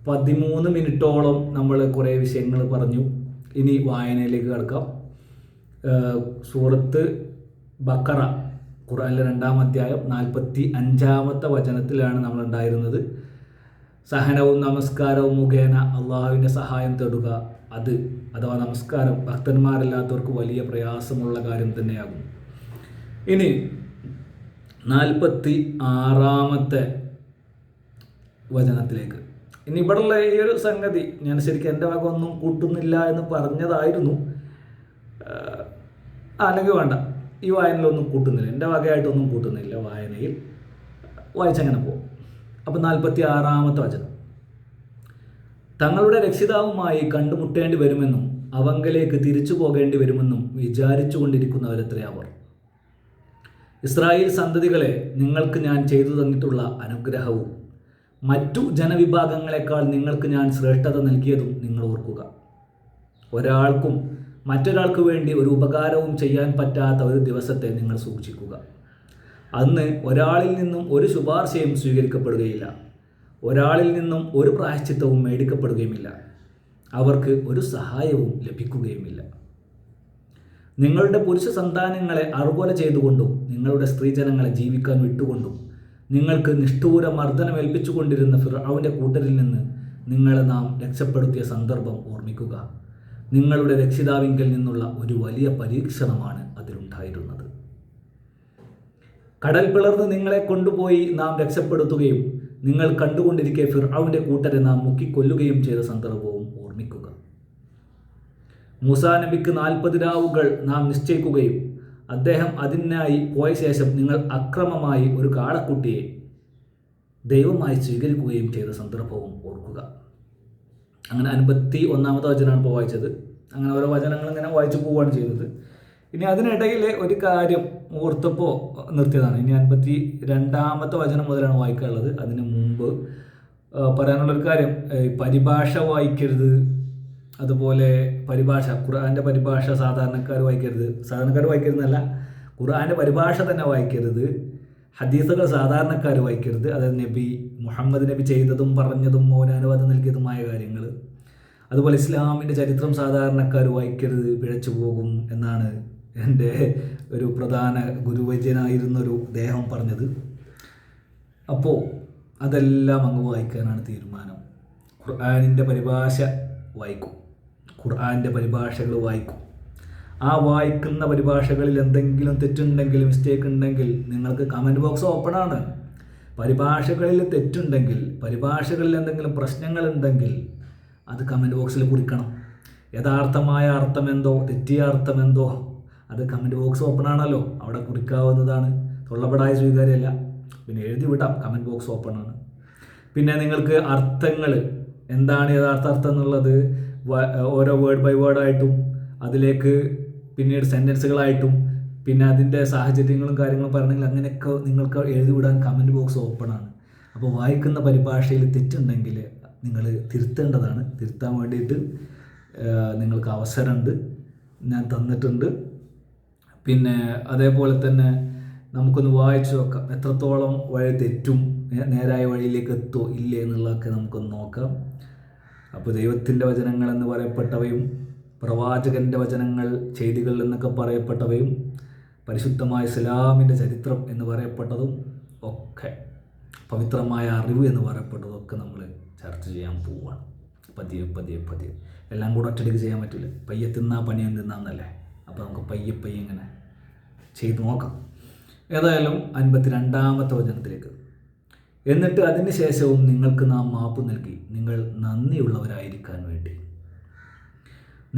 13 മിനിറ്റോളം നമ്മൾ കുറേ വിഷയങ്ങൾ പറഞ്ഞു. ഇനി വായനയിലേക്ക് കടക്കാം. സൂറത്ത് ബക്കറ, ഖുർആനിലെ 2-ാം അധ്യായം 45-ാമത്തെ വചനത്തിലാണ് നമ്മളുണ്ടായിരുന്നത്. സഹനവും നമസ്കാരവും മുഖേന അള്ളാഹുവിൻ്റെ സഹായം തേടുക, അഥവാ നമസ്കാരം ഭക്തന്മാരല്ലാത്തവർക്ക് വലിയ പ്രയാസമുള്ള കാര്യം തന്നെയാകും. ഇനി 46-ാമത്തെ വചനത്തിലേക്ക്. ഇനി ഇവിടെയുള്ള ഈ ഒരു സംഗതി ഞാൻ ശരിക്കും എൻ്റെ വക ഒന്നും കൂട്ടുന്നില്ല എന്ന് പറഞ്ഞതായിരുന്നു. അല്ലെങ്കിൽ വേണ്ട, ഈ വായനയിലൊന്നും കൂട്ടുന്നില്ല, എൻ്റെ വകയായിട്ടൊന്നും കൂട്ടുന്നില്ല, വായനയിൽ വായിച്ചങ്ങനെ പോകും. അപ്പോൾ 46-ാമത്തെ വചനം. തങ്ങളുടെ രക്ഷിതാവുമായി കണ്ടുമുട്ടേണ്ടി വരുമെന്നും അവങ്കലേക്ക് തിരിച്ചു പോകേണ്ടി വരുമെന്നും വിചാരിച്ചു കൊണ്ടിരിക്കുന്നവരത്രേ അവർ. ഇസ്രായേൽ സന്തതികളെ, നിങ്ങൾക്ക് ഞാൻ ചെയ്തു തന്നിട്ടുള്ള അനുഗ്രഹവും മറ്റു ജനവിഭാഗങ്ങളെക്കാൾ നിങ്ങൾക്ക് ഞാൻ ശ്രേഷ്ഠത നൽകിയതും നിങ്ങൾ ഓർക്കുക. ഒരാൾക്കും മറ്റൊരാൾക്ക് വേണ്ടി ഒരു ഉപകാരവും ചെയ്യാൻ പറ്റാത്ത ഒരു ദിവസത്തെ നിങ്ങൾ സൂക്ഷിക്കുക. അന്ന് ഒരാളിൽ നിന്നും ഒരു ശുപാർശയും സ്വീകരിക്കപ്പെടുകയില്ല, ഒരാളിൽ നിന്നും ഒരു പ്രായശ്ചിത്തവും മേടിക്കപ്പെടുകയുമില്ല, അവർക്ക് ഒരു സഹായവും ലഭിക്കുകയുമില്ല. നിങ്ങളുടെ പുരുഷ സന്താനങ്ങളെ അറുകൊല ചെയ്തുകൊണ്ടും നിങ്ങളുടെ സ്ത്രീജനങ്ങളെ ജീവിക്കാൻ വിട്ടുകൊണ്ടും നിങ്ങൾക്ക് നിഷ്ഠൂര മർദ്ദനമേൽപ്പിച്ചു കൊണ്ടിരുന്ന ഫിർഔന്റെ കൂട്ടരിൽ നിന്ന് നിങ്ങളെ നാം രക്ഷപ്പെടുത്തിയ സന്ദർഭം ഓർമ്മിക്കുക. നിങ്ങളുടെ രക്ഷിതാവിങ്കിൽ നിന്നുള്ള ഒരു വലിയ പരീക്ഷണമാണ് അതിലുണ്ടായിരുന്നത്. കടൽ പിളർന്ന് നിങ്ങളെ കൊണ്ടുപോയി നാം രക്ഷപ്പെടുത്തുകയും നിങ്ങൾ കണ്ടുകൊണ്ടിരിക്കെ ഫിർഔന്റെ കൂട്ടരെ നാം മുക്കിക്കൊല്ലുകയും ചെയ്ത സന്ദർഭവും ഓർമ്മിക്കുക. മൂസാ നബിക്ക് 40 രാവുകൾ നാം നിശ്ചയിക്കുകയും അദ്ദേഹം അതിനായി പോയ ശേഷം നിങ്ങൾ അക്രമമായി ഒരു കാളക്കുട്ടിയെ ദൈവമായി സ്വീകരിക്കുകയും ചെയ്ത സന്ദർഭവും ഓർക്കുക. അങ്ങനെ 51-ാമത്തെ വചനമാണ് ഇപ്പോൾ വായിച്ചത്. അങ്ങനെ ഓരോ വചനങ്ങൾ ഇങ്ങനെ വായിച്ചു പോവുകയാണ് ചെയ്യുന്നത്. ഇനി അതിനിടയിൽ ഒരു കാര്യം ഓർത്തപ്പോൾ നിർത്തിയതാണ്. ഇനി 52-ാമത്തെ വചനം മുതലാണ് വായിക്കാനുള്ളത്. അതിന് മുമ്പ് പറയാനുള്ളൊരു കാര്യം, പരിഭാഷ വായിക്കരുത്. അതുപോലെ ഖുർആൻ്റെ പരിഭാഷ സാധാരണക്കാർ വായിക്കരുതെന്നല്ല, ഖുർആൻ്റെ പരിഭാഷ തന്നെ വായിക്കരുത്. ഹദീസുകൾ സാധാരണക്കാർ വായിക്കരുത്. അതായത് മുഹമ്മദ് നബി ചെയ്തതും പറഞ്ഞതും മൗനാനുവാദം നൽകിയതുമായ കാര്യങ്ങൾ. അതുപോലെ ഇസ്ലാമിൻ്റെ ചരിത്രം സാധാരണക്കാർ വായിക്കരുത്, പിഴച്ചു പോകും എന്നാണ് എൻ്റെ ഒരു പ്രധാന ഗുരുവര്യനായിരുന്നൊരു ദേഹം പറഞ്ഞത്. അപ്പോൾ അതെല്ലാം അങ്ങ് വായിക്കാനാണ് തീരുമാനം. ഖുർആനിൻ്റെ പരിഭാഷ വായിക്കും, ഖുർആൻ്റെ പരിഭാഷകൾ വായിക്കും. ആ വായിക്കുന്ന പരിഭാഷകളിൽ എന്തെങ്കിലും തെറ്റുണ്ടെങ്കിൽ, മിസ്റ്റേക്ക് ഉണ്ടെങ്കിൽ നിങ്ങൾക്ക് കമൻറ്റ് ബോക്സ് ഓപ്പണാണ്. പരിഭാഷകളിൽ തെറ്റുണ്ടെങ്കിൽ, പരിഭാഷകളിൽ എന്തെങ്കിലും പ്രശ്നങ്ങളുണ്ടെങ്കിൽ അത് കമൻറ്റ് ബോക്സിൽ കുറിക്കണം. യഥാർത്ഥമായ അർത്ഥമെന്തോ തെറ്റിയ അർത്ഥമെന്തോ അത് കമൻറ്റ് ബോക്സ് ഓപ്പൺ ആണല്ലോ, അവിടെ കുറിക്കാവുന്നതാണ്. തൊള്ളപ്പെടായ സ്വീകാര്യമല്ല. പിന്നെ എഴുതി വിടാം, കമൻറ്റ് ബോക്സ് ഓപ്പൺ ആണ്. പിന്നെ നിങ്ങൾക്ക് അർത്ഥങ്ങൾ എന്താണ് യഥാർത്ഥ അർത്ഥം എന്നുള്ളത് ഓരോ വേർഡ് ബൈ വേർഡായിട്ടും അതിലേക്ക് പിന്നീട് സെൻറ്റൻസുകളായിട്ടും പിന്നെ അതിൻ്റെ സാഹചര്യങ്ങളും കാര്യങ്ങളും പറയണമെങ്കിൽ അങ്ങനെയൊക്കെ നിങ്ങൾക്ക് എഴുതി വിടാൻ കമൻറ്റ് ബോക്സ് ഓപ്പൺ ആണ്. അപ്പോൾ വായിക്കുന്ന പരിഭാഷയിൽ തെറ്റുണ്ടെങ്കിൽ നിങ്ങൾ തിരുത്തേണ്ടതാണ്. തിരുത്താൻ വേണ്ടിയിട്ട് നിങ്ങൾക്ക് അവസരമുണ്ട്, ഞാൻ തന്നിട്ടുണ്ട്. പിന്നെ അതേപോലെ തന്നെ നമുക്കൊന്ന് വായിച്ചു നോക്കാം, എത്രത്തോളം വഴി തെറ്റും നേരായ വഴിയിലേക്ക് എത്തുമോ ഇല്ലേ എന്നുള്ളതൊക്കെ നമുക്കൊന്ന് നോക്കാം. അപ്പോൾ ദൈവത്തിൻ്റെ വചനങ്ങൾ എന്ന് പറയപ്പെട്ടവയും പ്രവാചകൻ്റെ വചനങ്ങൾ, ചെയ്തികൾ എന്നൊക്കെ പറയപ്പെട്ടവയും പരിശുദ്ധമായ ഇസ്ലാമിൻ്റെ ചരിത്രം എന്ന് പറയപ്പെട്ടതും ഒക്കെ, പവിത്രമായ അറിവ് എന്ന് പറയപ്പെട്ടതൊക്കെ നമ്മൾ ചർച്ച ചെയ്യാൻ പോവുകയാണ്. പതിയെ എല്ലാം കൂടെ ഒറ്റയടിക്ക് ചെയ്യാൻ പറ്റില്ല. പയ്യെ തിന്നാ പണിയും തിന്നാന്നല്ലേ. അപ്പോൾ നമുക്ക് പയ്യെ ഇങ്ങനെ ചെയ്ത് നോക്കാം. ഏതായാലും 52-ാമത്തെ വചനത്തിലേക്ക്. എന്നിട്ട് അതിന് ശേഷവും നിങ്ങൾക്ക് നാം മാപ്പ് നൽകി, നിങ്ങൾ നന്ദിയുള്ളവരായിരിക്കാൻ വേണ്ടി.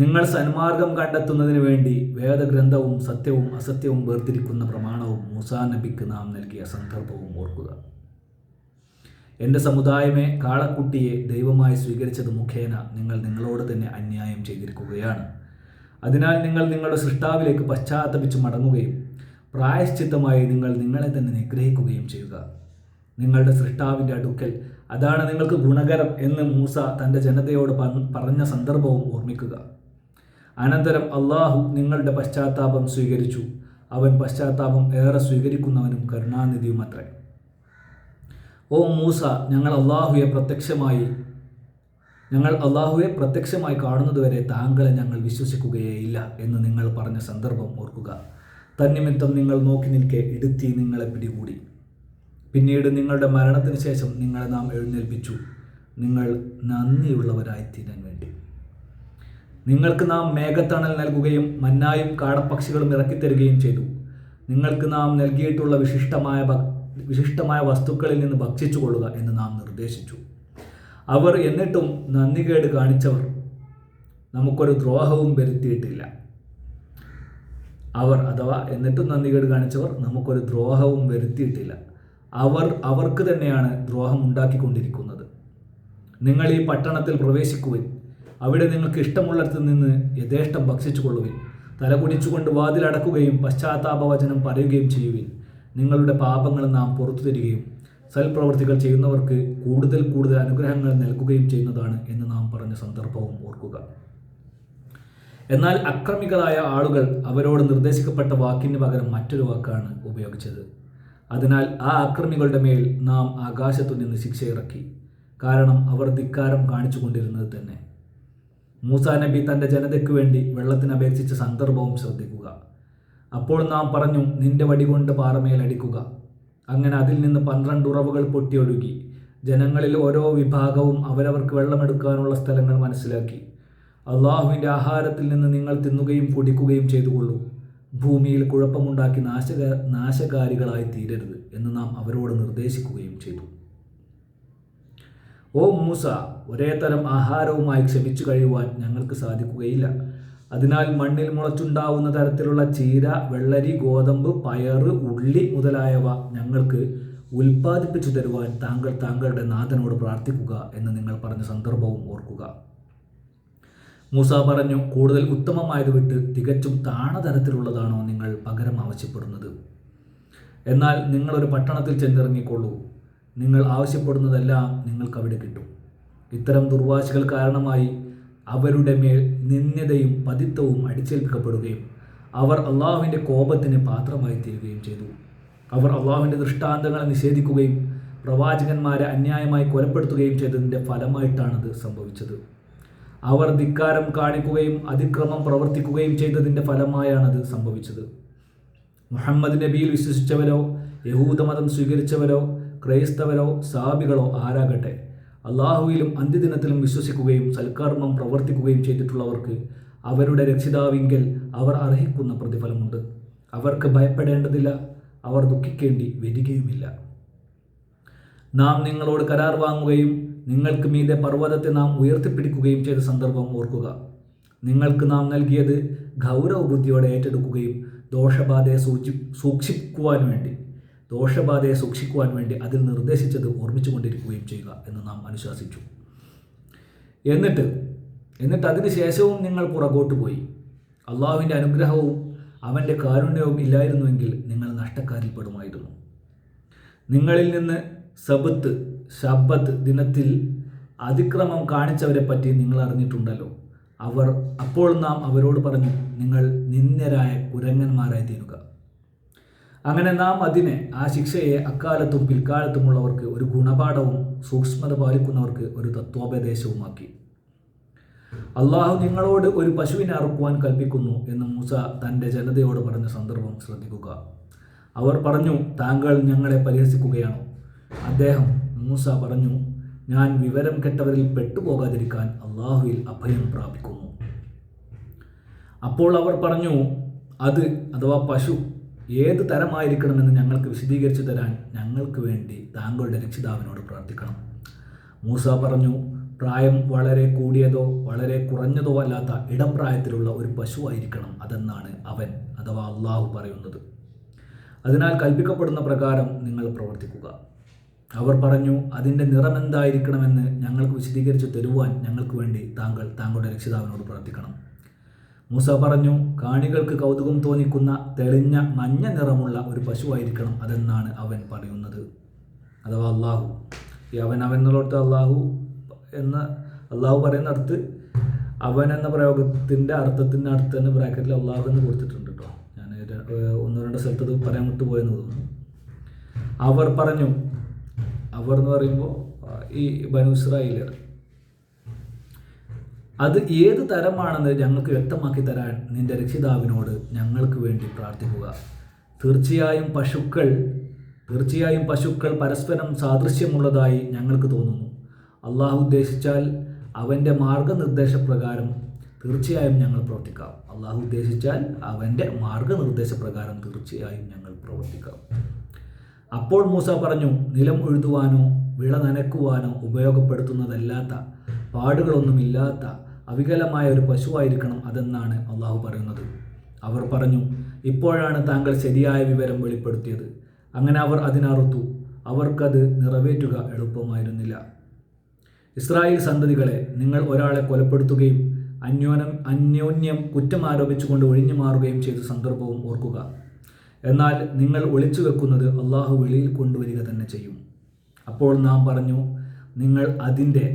നിങ്ങൾ സന്മാർഗം കണ്ടെത്തുന്നതിന് വേണ്ടി വേദഗ്രന്ഥവും സത്യവും അസത്യവും വേർതിരിക്കുന്ന പ്രമാണവും മൂസാ നബിക്ക് നാം നൽകിയ സന്ദർഭവും ഓർക്കുക. എൻ്റെ സമുദായമേ, കാളക്കുട്ടിയെ ദൈവമായി സ്വീകരിച്ചത് മുഖേന നിങ്ങൾ നിങ്ങളോട് തന്നെ അന്യായം ചെയ്തിരിക്കുകയാണ്. അതിനാൽ നിങ്ങൾ നിങ്ങളുടെ സൃഷ്ടാവിലേക്ക് പശ്ചാത്തപിച്ച് മടങ്ങുകയും പ്രായശ്ചിത്തമായി നിങ്ങൾ നിങ്ങളെ തന്നെ നിഗ്രഹിക്കുകയും ചെയ്യുക. നിങ്ങളുടെ സൃഷ്ടാവിൻ്റെ അടുക്കൽ അതാണ് നിങ്ങൾക്ക് ഗുണകരം എന്ന് മൂസ തൻ്റെ ജനതയോട് പറഞ്ഞ സന്ദർഭവും ഓർമ്മിക്കുക. അനന്തരം അള്ളാഹു നിങ്ങളുടെ പശ്ചാത്താപം സ്വീകരിച്ചു. അവൻ പശ്ചാത്താപം ഏറെ സ്വീകരിക്കുന്നവനും കരുണാനിധിയുമത്രേ. ഓ മൂസ, ഞങ്ങൾ അള്ളാഹുവെ പ്രത്യക്ഷമായി കാണുന്നതുവരെ താങ്കളെ ഞങ്ങൾ വിശ്വസിക്കുകയേയില്ല എന്ന് നിങ്ങൾ പറഞ്ഞ സന്ദർഭം ഓർക്കുക. തന്നിമിത്തം നിങ്ങൾ നോക്കി നിൽക്കെ ഇടുത്തി നിങ്ങളെ പിടികൂടി. പിന്നീട് നിങ്ങളുടെ മരണത്തിന് ശേഷം നിങ്ങളെ നാം എഴുന്നേൽപ്പിച്ചു, നിങ്ങൾ നന്ദിയുള്ളവരായിത്തീരാൻ വേണ്ടി. നിങ്ങൾക്ക് നാം മേഘത്തണൽ നൽകുകയും മന്നായും കാടപ്പക്ഷികളും ഇറക്കിത്തരുകയും ചെയ്തു. നിങ്ങൾക്ക് നാം നൽകിയിട്ടുള്ള വിശിഷ്ടമായ വസ്തുക്കളിൽ നിന്ന് ഭക്ഷിച്ചു കൊള്ളുക എന്ന് നാം നിർദ്ദേശിച്ചു. അവർ എന്നിട്ടും നന്ദികേട് കാണിച്ചവർ നമുക്കൊരു ദ്രോഹവും വരുത്തിയിട്ടില്ല. എന്നിട്ടും നന്ദികേട് കാണിച്ചവർ നമുക്കൊരു ദ്രോഹവും വരുത്തിയിട്ടില്ല. അവർക്ക് തന്നെയാണ് ദ്രോഹം ഉണ്ടാക്കിക്കൊണ്ടിരിക്കുന്നത്. നിങ്ങൾ ഈ പട്ടണത്തിൽ പ്രവേശിക്കുവിൻ. അവിടെ നിങ്ങൾക്ക് ഇഷ്ടമുള്ളിടത്ത് നിന്ന് യഥേഷ്ടം ഭക്ഷിച്ചു കൊള്ളുവിൻ. തലകുടിച്ചുകൊണ്ട് വാതിലടക്കുകയും പശ്ചാത്താപവചനം പറയുകയും ചെയ്യുവിൻ. നിങ്ങളുടെ പാപങ്ങൾ നാം പുറത്തു തരികയും സൽപ്രവൃത്തികൾ ചെയ്യുന്നവർക്ക് കൂടുതൽ അനുഗ്രഹങ്ങൾ നൽകുകയും ചെയ്യുന്നതാണ് എന്ന് നാം പറഞ്ഞ സന്ദർഭവും ഓർക്കുക. എന്നാൽ അക്രമികളായ ആളുകൾ അവരോട് നിർദ്ദേശിക്കപ്പെട്ട വാക്കിന് പകരം മറ്റൊരു വാക്കാണ് ഉപയോഗിച്ചത്. അതിനാൽ ആ അക്രമികളുടെ മേൽ നാം ആകാശത്തു നിന്ന് ശിക്ഷ ഇറക്കി. കാരണം അവർ ധിക്കാരം കാണിച്ചു കൊണ്ടിരുന്നത് തന്നെ. മൂസാ നബി തൻ്റെ ജനതയ്ക്ക് വേണ്ടി വെള്ളത്തിന് അപേക്ഷിച്ച സന്ദർഭവും ശ്രദ്ധിക്കുക. അപ്പോൾ നാം പറഞ്ഞു, നിന്റെ വടി കൊണ്ട് പാറമേൽ അടിക്കുക. അങ്ങനെ അതിൽ നിന്ന് 12 ഉറവുകൾ പൊട്ടിയൊഴുകി. ജനങ്ങളിൽ ഓരോ വിഭാഗവും അവരവർക്ക് വെള്ളമെടുക്കാനുള്ള സ്ഥലങ്ങൾ മനസ്സിലാക്കി. അള്ളാഹുവിൻ്റെ ആഹാരത്തിൽ നിന്ന് നിങ്ങൾ തിന്നുകയും കുടിക്കുകയും ചെയ്തുകൊള്ളൂ. ഭൂമിയിൽ കുഴപ്പമുണ്ടാക്കി നാശകാരികളായി തീരരുത് എന്ന് നാം അവരോട് നിർദ്ദേശിക്കുകയും ചെയ്തു. ഓ മൂസ, ഒരേ തരം ആഹാരവുമായി ക്ഷമിച്ചു കഴിയുവാൻ ഞങ്ങൾക്ക് സാധിക്കുകയില്ല. അതിനാൽ മണ്ണിൽ മുളച്ചുണ്ടാവുന്ന തരത്തിലുള്ള ചീര, വെള്ളരി, ഗോതമ്പ്, പയറ്, ഉള്ളി മുതലായവ ഞങ്ങൾക്ക് ഉൽപ്പാദിപ്പിച്ചു തരുവാൻ താങ്കളുടെ നാഥനോട് പ്രാർത്ഥിക്കുക എന്ന് നിങ്ങൾ പറഞ്ഞ സന്ദർഭവും ഓർക്കുക. മൂസ പറഞ്ഞു, കൂടുതൽ ഉത്തമമായത് വിട്ട് തികച്ചും താണതരത്തിലുള്ളതാണോ നിങ്ങൾ പകരം ആവശ്യപ്പെടുന്നത്? എന്നാൽ നിങ്ങളൊരു പട്ടണത്തിൽ ചെന്നിറങ്ങിക്കൊള്ളൂ, നിങ്ങൾ ആവശ്യപ്പെടുന്നതെല്ലാം നിങ്ങൾക്ക് അവിടെ കിട്ടും. ഇത്തരം ദുർവാശികൾ കാരണമായി അവരുടെ മേൽ നിന്ദ്യതയും പതിത്വവും അടിച്ചേൽപ്പിക്കപ്പെടുകയും അവർ അള്ളാഹുവിൻ്റെ കോപത്തിന് പാത്രമായി തീരുകയും ചെയ്തു. അവർ അള്ളാഹുവിൻ്റെ ദൃഷ്ടാന്തങ്ങളെ നിഷേധിക്കുകയും പ്രവാചകന്മാരെ അന്യായമായി കൊലപ്പെടുത്തുകയും ചെയ്തതിൻ്റെ ഫലമായിട്ടാണത് സംഭവിച്ചത്. അവർ ധിക്കാരം കാണിക്കുകയും അതിക്രമം പ്രവർത്തിക്കുകയും ചെയ്തതിൻ്റെ ഫലമായാണത് സംഭവിച്ചത്. മുഹമ്മദ് നബിയിൽ വിശ്വസിച്ചവരോ യഹൂദമതം സ്വീകരിച്ചവരോ ക്രൈസ്തവരോ സാബികളോ ആരാകട്ടെ, അള്ളാഹുവിലും അന്ത്യദിനത്തിലും വിശ്വസിക്കുകയും സൽക്കർമ്മം പ്രവർത്തിക്കുകയും ചെയ്തിട്ടുള്ളവർക്ക് അവരുടെ രക്ഷിതാവിങ്കൽ അവർ അർഹിക്കുന്ന പ്രതിഫലമുണ്ട്. അവർക്ക് ഭയപ്പെടേണ്ടതില്ല, അവർ ദുഃഖിക്കേണ്ടി വരികയുമില്ല. നാം നിങ്ങളോട് കരാർ വാങ്ങുകയും നിങ്ങൾക്ക് മീതെ പർവ്വതത്തെ നാം ഉയർത്തിപ്പിടിക്കുകയും ചെയ്ത സന്ദർഭം ഓർക്കുക. നിങ്ങൾക്ക് നാം നൽകിയത് ഗൗരവബുദ്ധിയോടെ ഏറ്റെടുക്കുകയും ദോഷബാധയെ സൂക്ഷിക്കുവാൻ വേണ്ടി അതിൽ നിർദ്ദേശിച്ചത് ഓർമ്മിച്ചു കൊണ്ടിരിക്കുകയും ചെയ്യുക എന്ന് നാം അനുശാസിച്ചു. എന്നിട്ട് അതിന് ശേഷവും നിങ്ങൾ പുറകോട്ട് പോയി. അള്ളാഹുവിൻ്റെ അനുഗ്രഹവും അവൻ്റെ കാരുണ്യവും ഇല്ലായിരുന്നുവെങ്കിൽ നിങ്ങൾ നഷ്ടക്കാരിൽ പെടുമായിരുന്നു. നിങ്ങളിൽ നിന്ന് ശബ്ബത്ത് ദിനത്തിൽ അതിക്രമം കാണിച്ചവരെ പറ്റി നിങ്ങൾ അറിഞ്ഞിട്ടുണ്ടല്ലോ. അപ്പോൾ നാം അവരോട് പറഞ്ഞു, നിങ്ങൾ നിന്ദ്യരായ കുരങ്ങന്മാരായി തീരുക. അങ്ങനെ നാം അതിനെ, ആ ശിക്ഷയെ, അക്കാലത്തും പിൽക്കാലത്തുമുള്ളവർക്ക് ഒരു ഗുണപാഠവും സൂക്ഷ്മത പാലിക്കുന്നവർക്ക് ഒരു തത്വോപദേശവുമാക്കി. അള്ളാഹു നിങ്ങളോട് ഒരു പശുവിനെ അറുക്കുവാൻ കൽപ്പിക്കുന്നു എന്ന് മൂസ തൻ്റെ ജനതയോട് പറഞ്ഞ സന്ദർഭം ശ്രദ്ധിക്കുക. അവർ പറഞ്ഞു, താങ്കൾ ഞങ്ങളെ പരിഹസിക്കുകയാണോ? മൂസ പറഞ്ഞു, ഞാൻ വിവരം കെട്ടവരിൽ പെട്ടുപോകാതിരിക്കാൻ അള്ളാഹുവിൽ അഭയം പ്രാപിക്കുന്നു. അപ്പോൾ അവർ പറഞ്ഞു, പശു ഏത് തരമായിരിക്കണമെന്ന് ഞങ്ങൾക്ക് വിശദീകരിച്ചു തരാൻ ഞങ്ങൾക്ക് വേണ്ടി താങ്കളുടെ രക്ഷിതാവിനോട് പ്രാർത്ഥിക്കണം. മൂസ പറഞ്ഞു, പ്രായം വളരെ കൂടിയതോ വളരെ കുറഞ്ഞതോ അല്ലാത്ത ഇടപ്രായത്തിലുള്ള ഒരു പശുവായിരിക്കണം അതെന്നാണ് അള്ളാഹു പറയുന്നത്. അതിനാൽ കൽപ്പിക്കപ്പെടുന്ന പ്രകാരം നിങ്ങൾ പ്രവർത്തിക്കുക. അവർ പറഞ്ഞു, അതിൻ്റെ നിറമെന്തായിരിക്കണമെന്ന് ഞങ്ങൾക്ക് വിശദീകരിച്ചു തരുവാൻ ഞങ്ങൾക്ക് വേണ്ടി താങ്കളുടെ രക്ഷിതാവിനോട് പ്രാർത്ഥിക്കണം. മൂസ പറഞ്ഞു, കാണികൾക്ക് കൗതുകം തോന്നിക്കുന്ന തെളിഞ്ഞ മഞ്ഞ നിറമുള്ള ഒരു പശുവായിരിക്കണം അതെന്നാണ് അവൻ പറയുന്നത്. അള്ളാഹു എന്നുള്ളടത്ത് അള്ളാഹു പറയുന്നിടത്ത് അവൻ എന്ന പ്രയോഗത്തിൻ്റെ അർത്ഥത്തിൻ്റെ അടുത്ത് തന്നെ ബ്രാക്കറ്റിൽ അള്ളാഹു എന്ന് കൊടുത്തിട്ടുണ്ട് കേട്ടോ. ഞാൻ 1-2 സ്ഥലത്ത് പറയാൻ വിട്ടുപോയെന്ന് തോന്നുന്നു. അവർ പറഞ്ഞു, അവർ എന്ന് പറയുമ്പോൾ ഈ ബനൂ ഇസ്രായേലർ, അത് ഏത് തരമാണെന്ന് ഞങ്ങൾക്ക് വ്യക്തമാക്കി തരാൻ നിന്റെ രക്ഷിതാവിനോട് ഞങ്ങൾക്ക് വേണ്ടി പ്രാർത്ഥിക്കുക. തീർച്ചയായും പശുക്കൾ പരസ്പരം സാദൃശ്യമുള്ളതായി ഞങ്ങൾക്ക് തോന്നുന്നു. അള്ളാഹു ഉദ്ദേശിച്ചാൽ അവൻ്റെ മാർഗനിർദ്ദേശപ്രകാരം തീർച്ചയായും ഞങ്ങൾ പ്രവർത്തിക്കാം. അപ്പോൾ മൂസ പറഞ്ഞു, നിലം ഉഴുതുവാനോ വിള നനയ്ക്കുവാനോ ഉപയോഗപ്പെടുത്തുന്നതല്ലാത്ത പാടുകളൊന്നുമില്ലാത്ത അവികലമായ ഒരു പശുവായിരിക്കണം അതെന്നാണ് അള്ളാഹു പറയുന്നത്. അവർ പറഞ്ഞു, ഇപ്പോഴാണ് താങ്കൾ ശരിയായ വിവരം വെളിപ്പെടുത്തിയത്. അങ്ങനെ അവർ അതിനറുത്തു. അവർക്കത് നിറവേറ്റുക എളുപ്പമായിരുന്നില്ല. ഇസ്രായേൽ സന്തതികളെ, നിങ്ങൾ ഒരാളെ കൊലപ്പെടുത്തുകയും അന്യോന്യം കുറ്റം ആരോപിച്ചുകൊണ്ട് ഒഴിഞ്ഞു മാറുകയും ചെയ്ത സന്ദർഭവും ഓർക്കുക. എന്നാൽ നിങ്ങൾ ഒളിച്ചു വെക്കുന്നത് അള്ളാഹു വെളിയിൽ കൊണ്ടുവരിക തന്നെ ചെയ്യും. അപ്പോൾ നാം പറഞ്ഞു, നിങ്ങൾ അതിൻ്റെ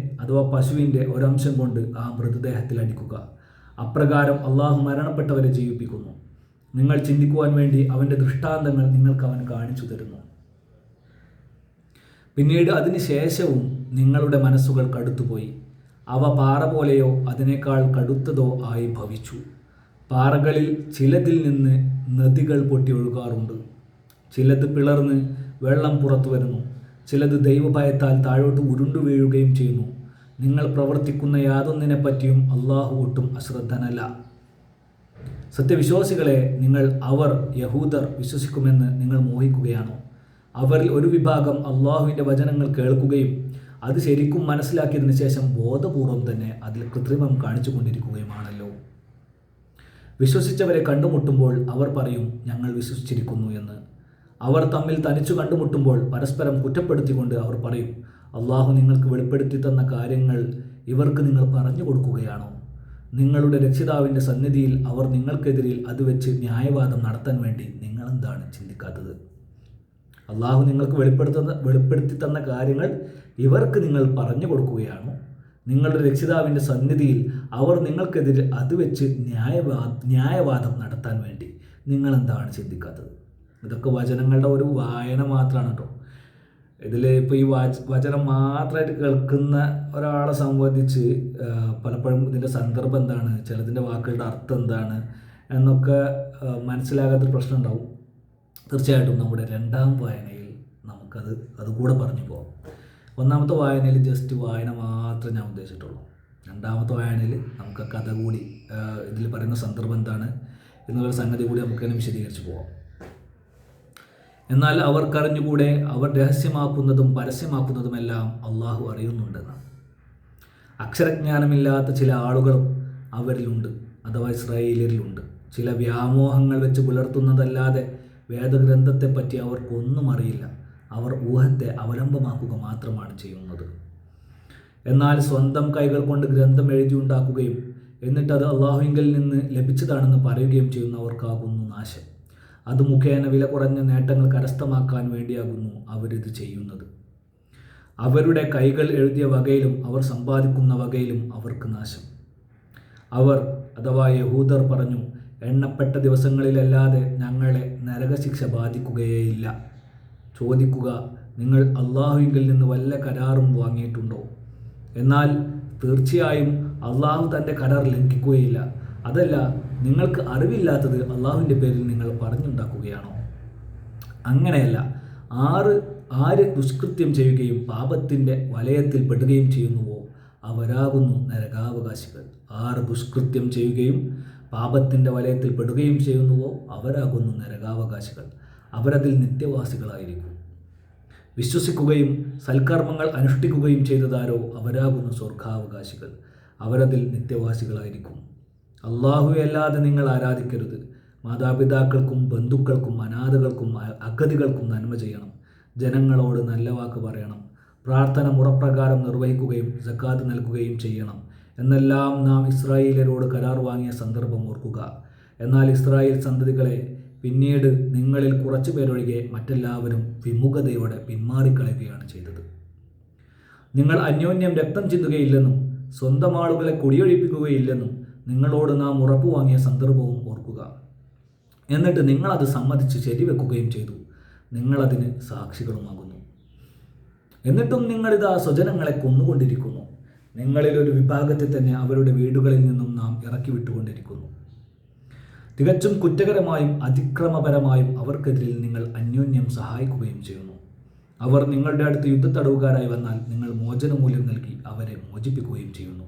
പശുവിൻ്റെ ഒരംശം കൊണ്ട് ആ മൃതദേഹത്തിൽ അടിക്കുക. അപ്രകാരം അള്ളാഹു മരണപ്പെട്ടവരെ ജീവിപ്പിക്കുന്നു. നിങ്ങൾ ചിന്തിക്കുവാൻ വേണ്ടി അവൻ്റെ ദൃഷ്ടാന്തങ്ങൾ നിങ്ങൾക്ക് അവൻ കാണിച്ചു തരുന്നു. പിന്നീട് അതിന് ശേഷവും നിങ്ങളുടെ മനസ്സുകൾ കടുത്തുപോയി. അവ പാറ പോലെയോ അതിനേക്കാൾ കടുത്തതോ ആയി ഭവിച്ചു. പാറകളിൽ ചിലതിൽ നിന്ന് നദികൾ പൊട്ടി ഒഴുകാറുണ്ട്. ചിലത് പിളർന്ന് വെള്ളം പുറത്തു വരുന്നു. ചിലത് ദൈവഭയത്താൽ താഴോട്ട് ഉരുണ്ടു വീഴുകയും ചെയ്യുന്നു. നിങ്ങൾ പ്രവർത്തിക്കുന്ന യാതൊന്നിനെപ്പറ്റിയും അള്ളാഹു ഒട്ടും അശ്രദ്ധനല്ല. സത്യവിശ്വാസികളെ, അവർ യഹൂദർ വിശ്വസിക്കുമെന്ന് നിങ്ങൾ മോഹിക്കുകയാണോ? അവരിൽ ഒരു വിഭാഗം അള്ളാഹുവിൻ്റെ വചനങ്ങൾ കേൾക്കുകയും അത് ശരിക്കും മനസ്സിലാക്കിയതിന് ശേഷം ബോധപൂർവം തന്നെ അതിൽ കൃത്രിമം കാണിച്ചു കൊണ്ടിരിക്കുകയുമാണല്ലോ. വിശ്വസിച്ചവരെ കണ്ടുമുട്ടുമ്പോൾ അവർ പറയും, ഞങ്ങൾ വിശ്വസിച്ചിരിക്കുന്നു എന്ന്. അവർ തമ്മിൽ തനിച്ചു കണ്ടുമുട്ടുമ്പോൾ പരസ്പരം കുറ്റപ്പെടുത്തിക്കൊണ്ട് അവർ പറയും, അള്ളാഹു നിങ്ങൾക്ക് വെളിപ്പെടുത്തി തന്ന കാര്യങ്ങൾ ഇവർക്ക് നിങ്ങൾ പറഞ്ഞു കൊടുക്കുകയാണോ? നിങ്ങളുടെ രക്ഷിതാവിൻ്റെ സന്നിധിയിൽ അവർ നിങ്ങൾക്കെതിരിൽ അത് വെച്ച് ന്യായവാദം നടത്താൻ വേണ്ടി നിങ്ങളെന്താണ് ചിന്തിക്കാത്തത്? അള്ളാഹു നിങ്ങൾക്ക് വെളിപ്പെടുത്തി തന്ന കാര്യങ്ങൾ ഇവർക്ക് നിങ്ങൾ പറഞ്ഞു കൊടുക്കുകയാണോ? നിങ്ങളുടെ രക്ഷിതാവിൻ്റെ സന്നിധിയിൽ അവർ നിങ്ങൾക്കെതിരെ അത് വെച്ച് ന്യായവാദം നടത്താൻ വേണ്ടി നിങ്ങളെന്താണ് ചിന്തിക്കാത്തത്? ഇതൊക്കെ വചനങ്ങളുടെ ഒരു വായന മാത്രമാണ് കേട്ടോ. ഇതിൽ ഇപ്പോൾ ഈ വചനം മാത്രമായിട്ട് കേൾക്കുന്ന ഒരാളെ സംബന്ധിച്ച് പലപ്പോഴും ഇതിൻ്റെ സന്ദർഭം എന്താണ്, ചിലതിൻ്റെ വാക്കുകളുടെ അർത്ഥം എന്താണ് എന്നൊക്കെ മനസ്സിലാകാത്തൊരു പ്രശ്നം ഉണ്ടാവും. തീർച്ചയായിട്ടും നമ്മുടെ രണ്ടാം വായനയിൽ അതുകൂടെ പറഞ്ഞു പോകാം. ഒന്നാമത്തെ വായനയിൽ ജസ്റ്റ് വായന മാത്രമേ ഞാൻ ഉദ്ദേശിച്ചിട്ടുള്ളൂ. രണ്ടാമത്തെ വായനയിൽ നമുക്ക് കഥ കൂടി, ഇതിൽ പറയുന്ന സന്ദർഭം എന്താണ് എന്നുള്ളൊരു സംഗതി കൂടി നമുക്ക് തന്നെ വിശദീകരിച്ച് പോകാം. എന്നാൽ അവർക്കറിഞ്ഞുകൂടെ അവർ രഹസ്യമാക്കുന്നതും പരസ്യമാക്കുന്നതുമെല്ലാം അള്ളാഹു അറിയുന്നുണ്ടെന്ന്. അക്ഷരജ്ഞാനമില്ലാത്ത ചില ആളുകളും അവരിലുണ്ട്, അഥവാ ഇസ്രായേലിയരിലുണ്ട്. ചില വ്യാമോഹങ്ങൾ വെച്ച് പുലർത്തുന്നതല്ലാതെ വേദഗ്രന്ഥത്തെപ്പറ്റി അവർക്കൊന്നും അറിയില്ല. അവർ ഊഹത്തെ അവലംബമാക്കുക മാത്രമാണ് ചെയ്യുന്നത്. എന്നാൽ സ്വന്തം കൈകൾ കൊണ്ട് ഗ്രന്ഥം എഴുതിയുണ്ടാക്കുകയും എന്നിട്ട് അത് അള്ളാഹുവിങ്കിൽ നിന്ന് ലഭിച്ചതാണെന്ന് പറയുകയും ചെയ്യുന്നവർക്കാകുന്നു നാശം. അത് മുഖേന വില കുറഞ്ഞ നേട്ടങ്ങൾ കരസ്ഥമാക്കാൻ വേണ്ടിയാകുന്നു അവരിത് ചെയ്യുന്നത്. അവരുടെ കൈകൾ എഴുതിയ വകയിലും അവർ സമ്പാദിക്കുന്ന വകയിലും അവർക്ക് നാശം. അവർ അഥവാ യഹൂദർ പറഞ്ഞു, എണ്ണപ്പെട്ട ദിവസങ്ങളിലല്ലാതെ ഞങ്ങളെ നരകശിക്ഷ ബാധിക്കുകയേയില്ല. ചോദിക്കുക, നിങ്ങൾ അള്ളാഹുവിങ്കിൽ നിന്ന് വല്ല കരാറും വാങ്ങിയിട്ടുണ്ടോ? എന്നാൽ തീർച്ചയായും അള്ളാഹു തൻ്റെ കരാർ ലംഘിക്കുകയില്ല. അതല്ല, നിങ്ങൾക്ക് അറിവില്ലാത്തത് അള്ളാഹുവിൻ്റെ പേരിൽ നിങ്ങൾ പറഞ്ഞുണ്ടാക്കുകയാണോ? അങ്ങനെയല്ല. ആര് ദുഷ്കൃത്യം ചെയ്യുകയും പാപത്തിൻ്റെ വലയത്തിൽ പെടുകയും ചെയ്യുന്നുവോ അവരാകുന്നു നരകാവകാശികൾ. ആര് ദുഷ്കൃത്യം ചെയ്യുകയും പാപത്തിൻ്റെ വലയത്തിൽ പെടുകയും ചെയ്യുന്നുവോ അവരാകുന്നു നരകാവകാശികൾ. അവരതിൽ നിത്യവാസികളായിരിക്കും. വിശ്വസിക്കുകയും സൽക്കർമ്മങ്ങൾ അനുഷ്ഠിക്കുകയും ചെയ്തതാരോ അവരാകുന്നു സ്വർഗാവകാശികൾ. അവരതിൽ നിത്യവാസികളായിരിക്കും. അല്ലാഹുവല്ലാതെ നിങ്ങൾ ആരാധിക്കരുത്. മാതാപിതാക്കൾക്കും ബന്ധുക്കൾക്കും അനാഥകൾക്കും അഗതികൾക്കും നന്മ ചെയ്യണം. ജനങ്ങളോട് നല്ല വാക്ക് പറയണം. പ്രാർത്ഥന മുറപ്രകാരം നിർവഹിക്കുകയും സക്കാത്ത് നൽകുകയും ചെയ്യണം എന്നെല്ലാം നാം ഇസ്രായേലരോട് കരാർ വാങ്ങിയ സന്ദർഭം ഓർക്കുക. എന്നാൽ ഇസ്രായേൽ സന്തതികളെ പിന്നീട് നിങ്ങളിൽ കുറച്ചു പേരൊഴികെ മറ്റെല്ലാവരും വിമുഖതയോടെ പിന്മാറിക്കളയുകയാണ് ചെയ്തത്. നിങ്ങൾ അന്യോന്യം രക്തം ചിന്തുകയില്ലെന്നും സ്വന്തം ആളുകളെ കുടിയൊഴിപ്പിക്കുകയില്ലെന്നും നിങ്ങളോട് നാം ഉറപ്പു വാങ്ങിയ സന്ദർഭവും ഓർക്കുക. എന്നിട്ട് നിങ്ങളത് സമ്മതിച്ച് ശരിവെക്കുകയും ചെയ്തു. നിങ്ങളതിന് സാക്ഷികളുമാകുന്നു. എന്നിട്ടും നിങ്ങളിതാ സ്വജനങ്ങളെ കൊന്നുകൊണ്ടിരിക്കുന്നു. നിങ്ങളിലൊരു വിഭാഗത്തെ തന്നെ അവരുടെ വീടുകളിൽ നിന്നും നാം ഇറക്കി വിട്ടുകൊണ്ടിരിക്കുന്നു. തികച്ചും കുറ്റകരമായും അതിക്രമപരമായും അവർക്കെതിരിൽ നിങ്ങൾ അന്യോന്യം സഹായിക്കുകയും ചെയ്യുന്നു. അവർ നിങ്ങളുടെ അടുത്ത് യുദ്ധത്തടവുകാരായി വന്നാൽ നിങ്ങൾ മോചനമൂല്യം നൽകി അവരെ മോചിപ്പിക്കുകയും ചെയ്യുന്നു.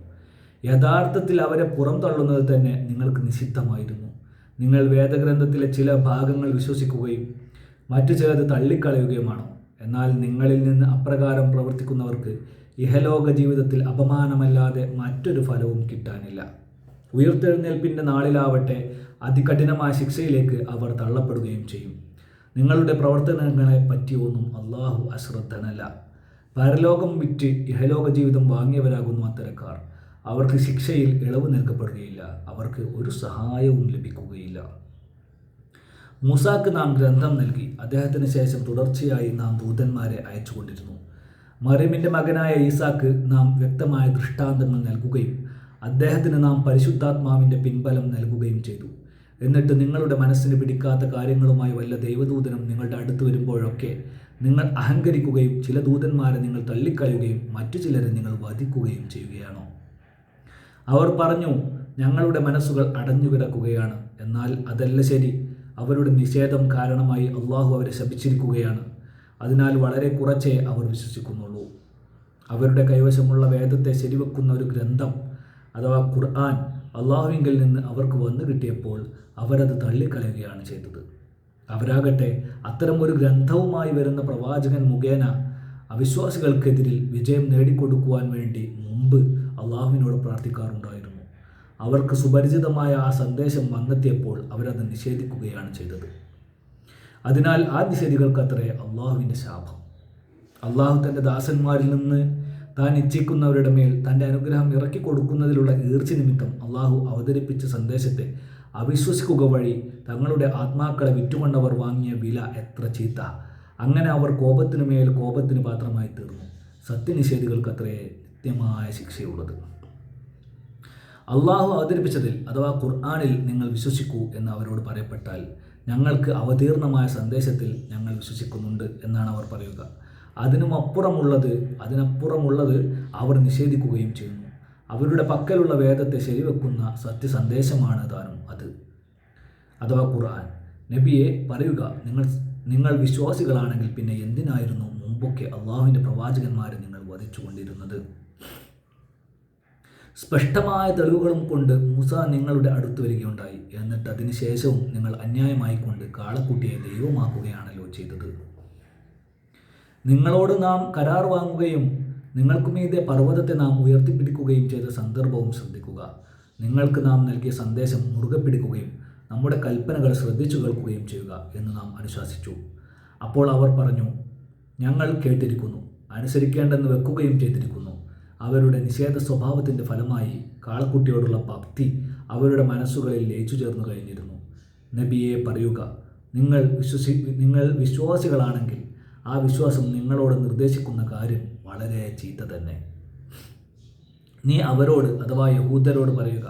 യഥാർത്ഥത്തിൽ അവരെ പുറംതള്ളുന്നത് തന്നെ നിങ്ങൾക്ക് നിഷിദ്ധമായിരുന്നു. നിങ്ങൾ വേദഗ്രന്ഥത്തിലെ ചില ഭാഗങ്ങൾ വിശ്വസിക്കുകയും മറ്റു ചിലത് തള്ളിക്കളയുകയുമാണോ? എന്നാൽ നിങ്ങളിൽ നിന്ന് അപ്രകാരം പ്രവർത്തിക്കുന്നവർക്ക് ഇഹലോക ജീവിതത്തിൽ അപമാനമല്ലാതെ മറ്റൊരു ഫലവും കിട്ടാനില്ല. ഉയർത്തെഴുന്നേൽപ്പിൻ്റെ നാളിലാവട്ടെ അതികഠിനമായ ശിക്ഷയിലേക്ക് അവർ തള്ളപ്പെടുകയും ചെയ്യും. നിങ്ങളുടെ പ്രവർത്തനങ്ങളെ പറ്റിയൊന്നും അള്ളാഹു അശ്രദ്ധനല്ല. പരലോകം വിറ്റ് ഇഹലോക ജീവിതം വാങ്ങിയവരാകുന്നു അത്തരക്കാർ. അവർക്ക് ശിക്ഷയിൽ ഇളവ് നൽകപ്പെടുകയില്ല. അവർക്ക് ഒരു സഹായവും ലഭിക്കുകയില്ല. മൂസാക്ക് നാം ഗ്രന്ഥം നൽകി. അദ്ദേഹത്തിന് ശേഷം തുടർച്ചയായി നാം ദൂതന്മാരെ അയച്ചുകൊണ്ടിരുന്നു. മറിയമിൻ്റെ മകനായ ഈസാക്ക് നാം വ്യക്തമായ ദൃഷ്ടാന്തങ്ങൾ നൽകുകയും അദ്ദേഹത്തിന് നാം പരിശുദ്ധാത്മാവിൻ്റെ പിൻബലം നൽകുകയും ചെയ്തു. എന്നിട്ട് നിങ്ങളുടെ മനസ്സിന് പിടിക്കാത്ത കാര്യങ്ങളുമായി വല്ല ദൈവദൂതനും നിങ്ങളുടെ അടുത്ത് വരുമ്പോഴൊക്കെ നിങ്ങൾ അഹങ്കരിക്കുകയും ചില ദൂതന്മാരെ നിങ്ങൾ തള്ളിക്കളയുകയും മറ്റു ചിലരെ നിങ്ങൾ വധിക്കുകയും ചെയ്യുകയാണോ? അവർ പറഞ്ഞു, ഞങ്ങളുടെ മനസ്സുകൾ അടഞ്ഞുകിടക്കുകയാണ്. എന്നാൽ അതല്ല ശരി. അവരുടെ നിഷേധം കാരണമായി അള്ളാഹു അവരെ ശപിച്ചിരിക്കുകയാണ്. അതിനാൽ വളരെ കുറച്ചേ അവർ വിശ്വസിക്കുന്നുള്ളൂ. അവരുടെ കൈവശമുള്ള വേദത്തെ ശരിവെക്കുന്ന ഒരു ഗ്രന്ഥം അഥവാ ഖുർആൻ അള്ളാഹുവിങ്കിൽ നിന്ന് അവർക്ക് വന്നു കിട്ടിയപ്പോൾ അവരത് തള്ളിക്കളയുകയാണ് ചെയ്തത്. അവരാകട്ടെ അത്തരം ഒരു ഗ്രന്ഥവുമായി വരുന്ന പ്രവാചകൻ മുഖേന അവിശ്വാസികൾക്കെതിരിൽ വിജയം നേടിക്കൊടുക്കുവാൻ വേണ്ടി മുമ്പ് അള്ളാഹുവിനോട് പ്രാർത്ഥിക്കാറുണ്ടായിരുന്നു. അവർക്ക് സുപരിചിതമായ ആ സന്ദേശം വന്നെത്തിയപ്പോൾ അവരത് നിഷേധിക്കുകയാണ് ചെയ്തത്. അതിനാൽ ആ നിഷേധികൾക്കത്രേ അള്ളാഹുവിൻ്റെ ശാപം. അള്ളാഹു തൻ്റെ ദാസന്മാരിൽ നിന്ന് താൻ ഇച്ഛിക്കുന്നവരുടെ മേൽ തൻ്റെ അനുഗ്രഹം ഇറക്കി കൊടുക്കുന്നതിലുള്ള ഈർച്ച നിമിത്തം അള്ളാഹു അവതരിപ്പിച്ച സന്ദേശത്തെ അവിശ്വസിക്കുക വഴി തങ്ങളുടെ ആത്മാക്കളെ വിറ്റുകൊണ്ടവർ വാങ്ങിയ വില എത്ര ചീത്ത. അങ്ങനെ അവർ കോപത്തിനു മേൽ കോപത്തിന് പാത്രമായി തീർന്നു. സത്യനിഷേധികൾക്ക് അത്രേ നിത്യമായ ശിക്ഷയുള്ളത്. അള്ളാഹു അവതരിപ്പിച്ചതിൽ അഥവാ ഖുർആനിൽ നിങ്ങൾ വിശ്വസിക്കൂ എന്ന് അവരോട് പറയപ്പെട്ടാൽ ഞങ്ങൾക്ക് അവതീർണമായ സന്ദേശത്തിൽ ഞങ്ങൾ വിശ്വസിക്കുന്നുണ്ട് എന്നാണ് അവർ പറയുക. അതിനപ്പുറമുള്ളത് അവർ നിഷേധിക്കുകയും ചെയ്യുന്നു. അവരുടെ പക്കലുള്ള വേദത്തെ ശരിവെക്കുന്ന സത്യസന്ദേശമാണ് താനും അത്, അഥവാ ഖുർആൻ. നബിയെ പറയുക, നിങ്ങൾ വിശ്വാസികളാണെങ്കിൽ പിന്നെ എന്തിനായിരുന്നു മുമ്പൊക്കെ അള്ളാഹുവിൻ്റെ പ്രവാചകന്മാരെ നിങ്ങൾ വധിച്ചുകൊണ്ടിരുന്നത്? സ്പഷ്ടമായ തെളിവുകളും കൊണ്ട് മൂസ നിങ്ങളുടെ അടുത്ത് വരികയുണ്ടായി. എന്നിട്ട് അതിനുശേഷവും നിങ്ങൾ അന്യായമായിക്കൊണ്ട് കാളക്കുട്ടിയെ ദൈവമാക്കുകയാണല്ലോ ചെയ്തത്. നിങ്ങളോട് നാം കരാർ വാങ്ങുകയും നിങ്ങൾക്കുമീതെ പർവ്വതത്തെ നാം ഉയർത്തിപ്പിടിക്കുകയും ചെയ്ത സന്ദർഭവും ശ്രദ്ധിക്കുക. നിങ്ങൾക്ക് നാം നൽകിയ സന്ദേശം മുറുകെ പിടിക്കുകയും നമ്മുടെ കൽപ്പനകൾ ശ്രദ്ധിച്ചു കേൾക്കുകയും ചെയ്യുക എന്ന് നാം അനുശാസിച്ചു. അപ്പോൾ അവർ പറഞ്ഞു, ഞങ്ങൾ കേട്ടിരിക്കുന്നു, അനുസരിക്കേണ്ടെന്ന് വെക്കുകയും ചെയ്തിരിക്കുന്നു. അവരുടെ നിഷേധ സ്വഭാവത്തിൻ്റെ ഫലമായി കാളക്കുട്ടിയോടുള്ള ഭക്തി അവരുടെ മനസ്സുകളിൽ ലയിച്ചു ചേർന്നു കഴിഞ്ഞിരുന്നു. നബിയെ പറയുക, നിങ്ങൾ വിശ്വാസികളാണെങ്കിൽ ആ വിശ്വാസം നിങ്ങളോട് നിർദ്ദേശിക്കുന്ന കാര്യം വളരെ ചീത്ത തന്നെ. നീ അവരോട് അഥവാ യഹൂദരോട് പറയുക,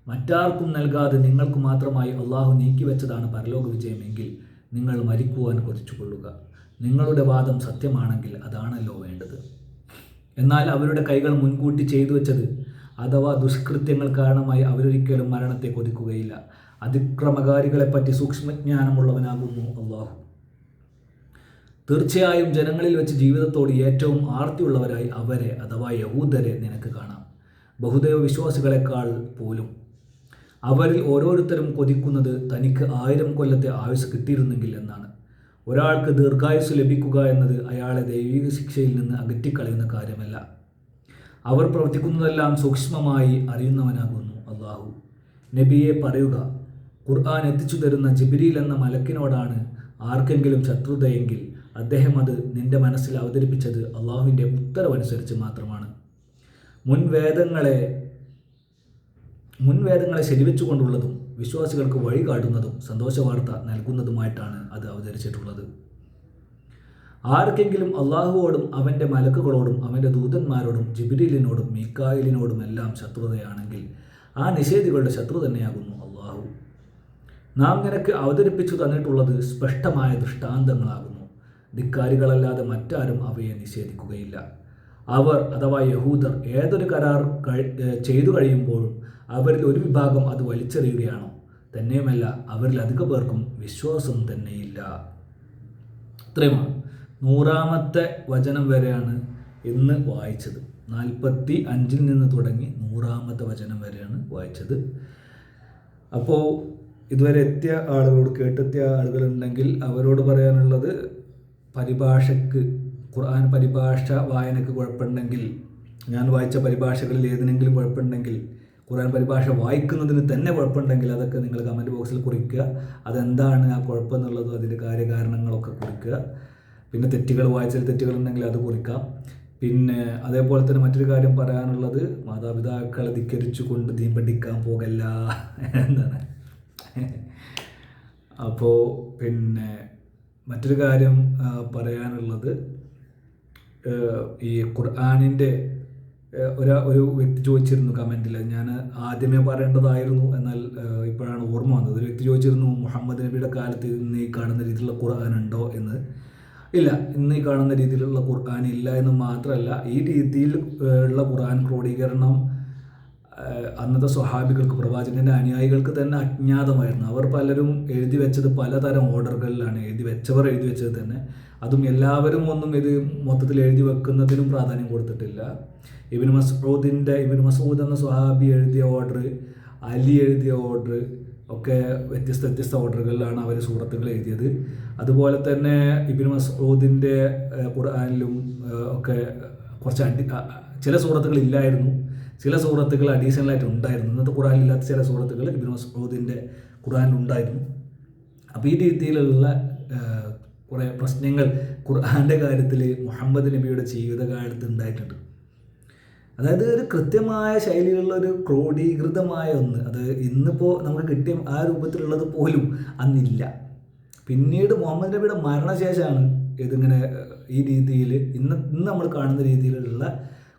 മറ്റാർക്കും നൽകാതെ നിങ്ങൾക്ക് മാത്രമായി അള്ളാഹു നീക്കിവെച്ചതാണ് പരലോക വിജയമെങ്കിൽ നിങ്ങൾ മരിക്കുവാൻ കൊതിച്ചുകൊള്ളുക. നിങ്ങളുടെ വാദം സത്യമാണെങ്കിൽ അതാണല്ലോ വേണ്ടത്. എന്നാൽ അവരുടെ കൈകൾ മുൻകൂട്ടി ചെയ്തു വെച്ചത് അഥവാ ദുഷ്കൃത്യങ്ങൾ കാരണമായി അവരൊരിക്കലും മരണത്തെ കൊതിക്കുകയില്ല. അതിക്രമകാരികളെപ്പറ്റി സൂക്ഷ്മജ്ഞാനമുള്ളവനാകുന്നു അള്ളാഹു. തീർച്ചയായും ജനങ്ങളിൽ വെച്ച് ജീവിതത്തോട് ഏറ്റവും ആർത്തിയുള്ളവരായി അവരെ അഥവാ യഹൂദരെ നിനക്ക് കാണാം, ബഹുദൈവ വിശ്വാസികളെക്കാൾ പോലും. അവരിൽ ഓരോരുത്തരും കൊതിക്കുന്നത് തനിക്ക് 1000 കൊല്ലത്തെ ആയുസ് കിട്ടിയിരുന്നെങ്കിൽ എന്നാണ്. ഒരാൾക്ക് ദീർഘായുസ് ലഭിക്കുക എന്നത് അയാളെ ദൈവിക ശിക്ഷയിൽ നിന്ന് അകറ്റിക്കളയുന്ന കാര്യമല്ല. അവർ പ്രവർത്തിക്കുന്നതെല്ലാം സൂക്ഷ്മമായി അറിയുന്നവനാകുന്നു അള്ളാഹു. നബിയെ പറയുക, ഖുർആൻ എത്തിച്ചു തരുന്ന ജിബ്രീൽ എന്ന മലക്കിനോടാണ് ആർക്കെങ്കിലും ശത്രുതയെങ്കിൽ അദ്ദേഹം അത് നിന്റെ മനസ്സിൽ അവതരിപ്പിച്ചത് അള്ളാഹുവിൻ്റെ ഉത്തരവനുസരിച്ച് മാത്രമാണ്. മുൻവേദങ്ങളെ ശരിവെച്ചുകൊണ്ടുള്ളതും വിശ്വാസികൾക്ക് വഴി കാട്ടുന്നതും സന്തോഷവാർത്ത നൽകുന്നതുമായിട്ടാണ് അത് അവതരിച്ചിട്ടുള്ളത്. ആർക്കെങ്കിലും അള്ളാഹുവോടും അവൻ്റെ മലക്കുകളോടും അവൻ്റെ ദൂതന്മാരോടും ജിബ്രീലിനോടും മീക്കായിലിനോടും എല്ലാം ശത്രുതയാണെങ്കിൽ ആ നിഷേധികളുടെ ശത്രു തന്നെയാകുന്നു അള്ളാഹു. നാം നിനക്ക് അവതരിപ്പിച്ചു തന്നിട്ടുള്ളത് സ്പഷ്ടമായ ദൃഷ്ടാന്തങ്ങളാകുന്നു. ധിക്കാരികളല്ലാതെ മറ്റാരും അവയെ നിഷേധിക്കുകയില്ല. അവർ അഥവാ യഹൂദർ ഏതൊരു കരാർ ചെയ്തു കഴിയുമ്പോഴും അവരിൽ ഒരു വിഭാഗം അത് വലിച്ചെറിയുകയാണോ? തന്നെയുമല്ല, അവരിൽ അധിക പേർക്കും വിശ്വാസം തന്നെയില്ല. ഇത്രയുമാണ് 100-ാമത്തെ വചനം വരെയാണ് ഇന്ന് വായിച്ചത്. 45 നിന്ന് തുടങ്ങി 100-ാമത്തെ വചനം വരെയാണ് വായിച്ചത്. അപ്പോൾ ഇതുവരെ എത്തിയ ആളുകളോട്, കേട്ടെത്തിയ ആളുകളുണ്ടെങ്കിൽ അവരോട് പറയാനുള്ളത്, ഖുർആൻ പരിഭാഷ വായനയ്ക്ക് കുഴപ്പമുണ്ടെങ്കിൽ, ഞാൻ വായിച്ച പരിഭാഷകളിൽ ഏതിനെങ്കിലും കുഴപ്പമുണ്ടെങ്കിൽ, ഖുർആൻ പരിഭാഷ വായിക്കുന്നതിന് തന്നെ കുഴപ്പമുണ്ടെങ്കിൽ അതൊക്കെ നിങ്ങൾ കമൻറ്റ് ബോക്സിൽ കുറിക്കുക. അതെന്താണ് ആ കുഴപ്പമെന്നുള്ളതും അതിൻ്റെ കാര്യകാരണങ്ങളൊക്കെ കുറിക്കുക. പിന്നെ വായിച്ചതിൽ തെറ്റുകളുണ്ടെങ്കിൽ അത് കുറിക്കാം. പിന്നെ അതേപോലെ തന്നെ മറ്റൊരു കാര്യം പറയാനുള്ളത്, മാതാപിതാക്കളെ ധിക്കരിച്ചു കൊണ്ട് ദീൻ പഠിക്കാൻ പോകല്ല എന്നാണ്. അപ്പോൾ പിന്നെ മറ്റൊരു കാര്യം പറയാനുള്ളത്, ഈ ഖുർആനിൻ്റെ ഒരു വ്യക്തി ചോദിച്ചിരുന്നു കമൻറ്റിൽ, ഞാൻ ആദ്യമേ പറയേണ്ടതായിരുന്നു, എന്നാൽ ഇപ്പോഴാണ് ഓർമ്മ വന്നത്. ഒരു വ്യക്തി ചോദിച്ചിരുന്നു, മുഹമ്മദ് നബിയുടെ കാലത്ത് ഇന്ന് ഈ കാണുന്ന രീതിയിലുള്ള ഖുർആൻ ഉണ്ടോ എന്ന്. ഇല്ല, ഇന്ന് ഈ കാണുന്ന രീതിയിലുള്ള ഖുർആൻ ഇല്ല എന്ന് മാത്രമല്ല, ഈ രീതിയിൽ ഉള്ള ഖുർആൻ ക്രോഡീകരണം അന്നത്തെ സ്വഹാബികൾക്ക്, പ്രവാചകൻ്റെ അനുയായികൾക്ക് തന്നെ അജ്ഞാതമായിരുന്നു. അവർ പലരും എഴുതി വെച്ചത് പലതരം ഓർഡറുകളിലാണ് എഴുതി വെച്ചത് തന്നെ. അതും എല്ലാവരും ഒന്നും ഇത് മൊത്തത്തിൽ എഴുതി വെക്കുന്നതിനും പ്രാധാന്യം കൊടുത്തിട്ടില്ല. ഇബ്നു മസ്ഊദ് എന്ന സ്വഹാബി എഴുതിയ ഓർഡർ, അലി എഴുതിയ ഓർഡർ ഒക്കെ വ്യത്യസ്ത ഓർഡറുകളിലാണ് അവർ സൂറത്തുകൾ എഴുതിയത്. അതുപോലെ തന്നെ ഇബ്നു മസ്ഊദിൻ്റെ ഖുർആനിലും ഒക്കെ കുറച്ച് ചില സൂറത്തുകൾ ഇല്ലായിരുന്നു, ചില സൂറത്തുകൾ അഡീഷണലായിട്ട് ഉണ്ടായിരുന്നു. ഇന്നത്തെ ഖുർആനിലില്ലാത്ത ചില സൂറത്തുകൾ ഇബ്നു മസ്ഊദിൻ്റെ ഖുർആനിലുണ്ടായിരുന്നു. അപ്പോൾ ഈ രീതിയിലുള്ള കുറേ പ്രശ്നങ്ങൾ ഖുർആൻ്റെ കാര്യത്തിൽ മുഹമ്മദ് നബിയുടെ ജീവിതകാലത്ത് ഉണ്ടായിട്ടുണ്ട്. അതായത് ഒരു കൃത്യമായ ശൈലിയുള്ള ഒരു ക്രോഡീകൃതമായ ഒന്ന്, അത് ഇന്നിപ്പോൾ നമുക്ക് കിട്ടിയ ആ രൂപത്തിലുള്ളത് പോലും അന്നില്ല. പിന്നീട് മുഹമ്മദ് നബിയുടെ മരണശേഷമാണ് ഇതിങ്ങനെ ഈ രീതിയിൽ ഇന്ന് നമ്മൾ കാണുന്ന രീതിയിലുള്ള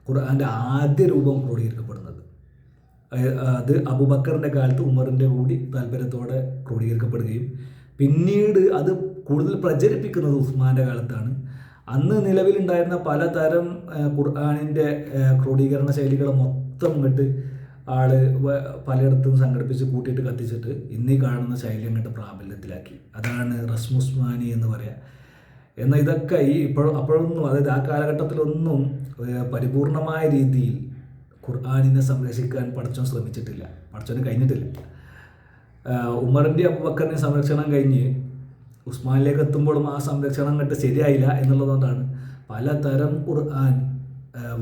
ഖുർആൻ്റെ ആദ്യ രൂപം ക്രോഡീകരിക്കപ്പെടുന്നത്. അത് അബൂബക്കറിൻ്റെ കാലത്ത് ഉമറിൻ്റെ കൂടി താല്പര്യത്തോടെ ക്രോഡീകരിക്കപ്പെടുകയും പിന്നീട് അത് കൂടുതൽ പ്രചരിപ്പിക്കുന്നത് ഉസ്മാൻ്റെ കാലത്താണ്. അന്ന് നിലവിലുണ്ടായിരുന്ന പലതരം ഖുർആനിൻ്റെ ക്രോഡീകരണ ശൈലികൾ മൊത്തം ഇങ്ങോട്ട് പലയിടത്തും സംഘടിപ്പിച്ച് കൂട്ടിയിട്ട് കത്തിച്ചിട്ട് ഇന്നീ കാണുന്ന ശൈലി അങ്ങോട്ട് പ്രാബല്യത്തിലാക്കി. അതാണ് റസ്മു ഉസ്മാനി എന്ന് പറയുക. എന്നാൽ ഇതൊക്കെ അപ്പോഴൊന്നും, അതായത് ആ കാലഘട്ടത്തിലൊന്നും പരിപൂർണമായ രീതിയിൽ ഖുർആനിനെ സംരക്ഷിക്കാൻ പടച്ചോൻ ശ്രമിച്ചിട്ടില്ല, പടച്ചോന് കഴിഞ്ഞിട്ടില്ല. ഉമറിൻ്റെ അബൂബക്കറിൻ്റെ സംരക്ഷണം കഴിഞ്ഞ് ഉസ്മാനിലേക്ക് എത്തുമ്പോഴും ആ സംരക്ഷണം അങ്ങോട്ട് ശരിയായില്ല എന്നുള്ളതുകൊണ്ടാണ് പലതരം ഖുർആൻ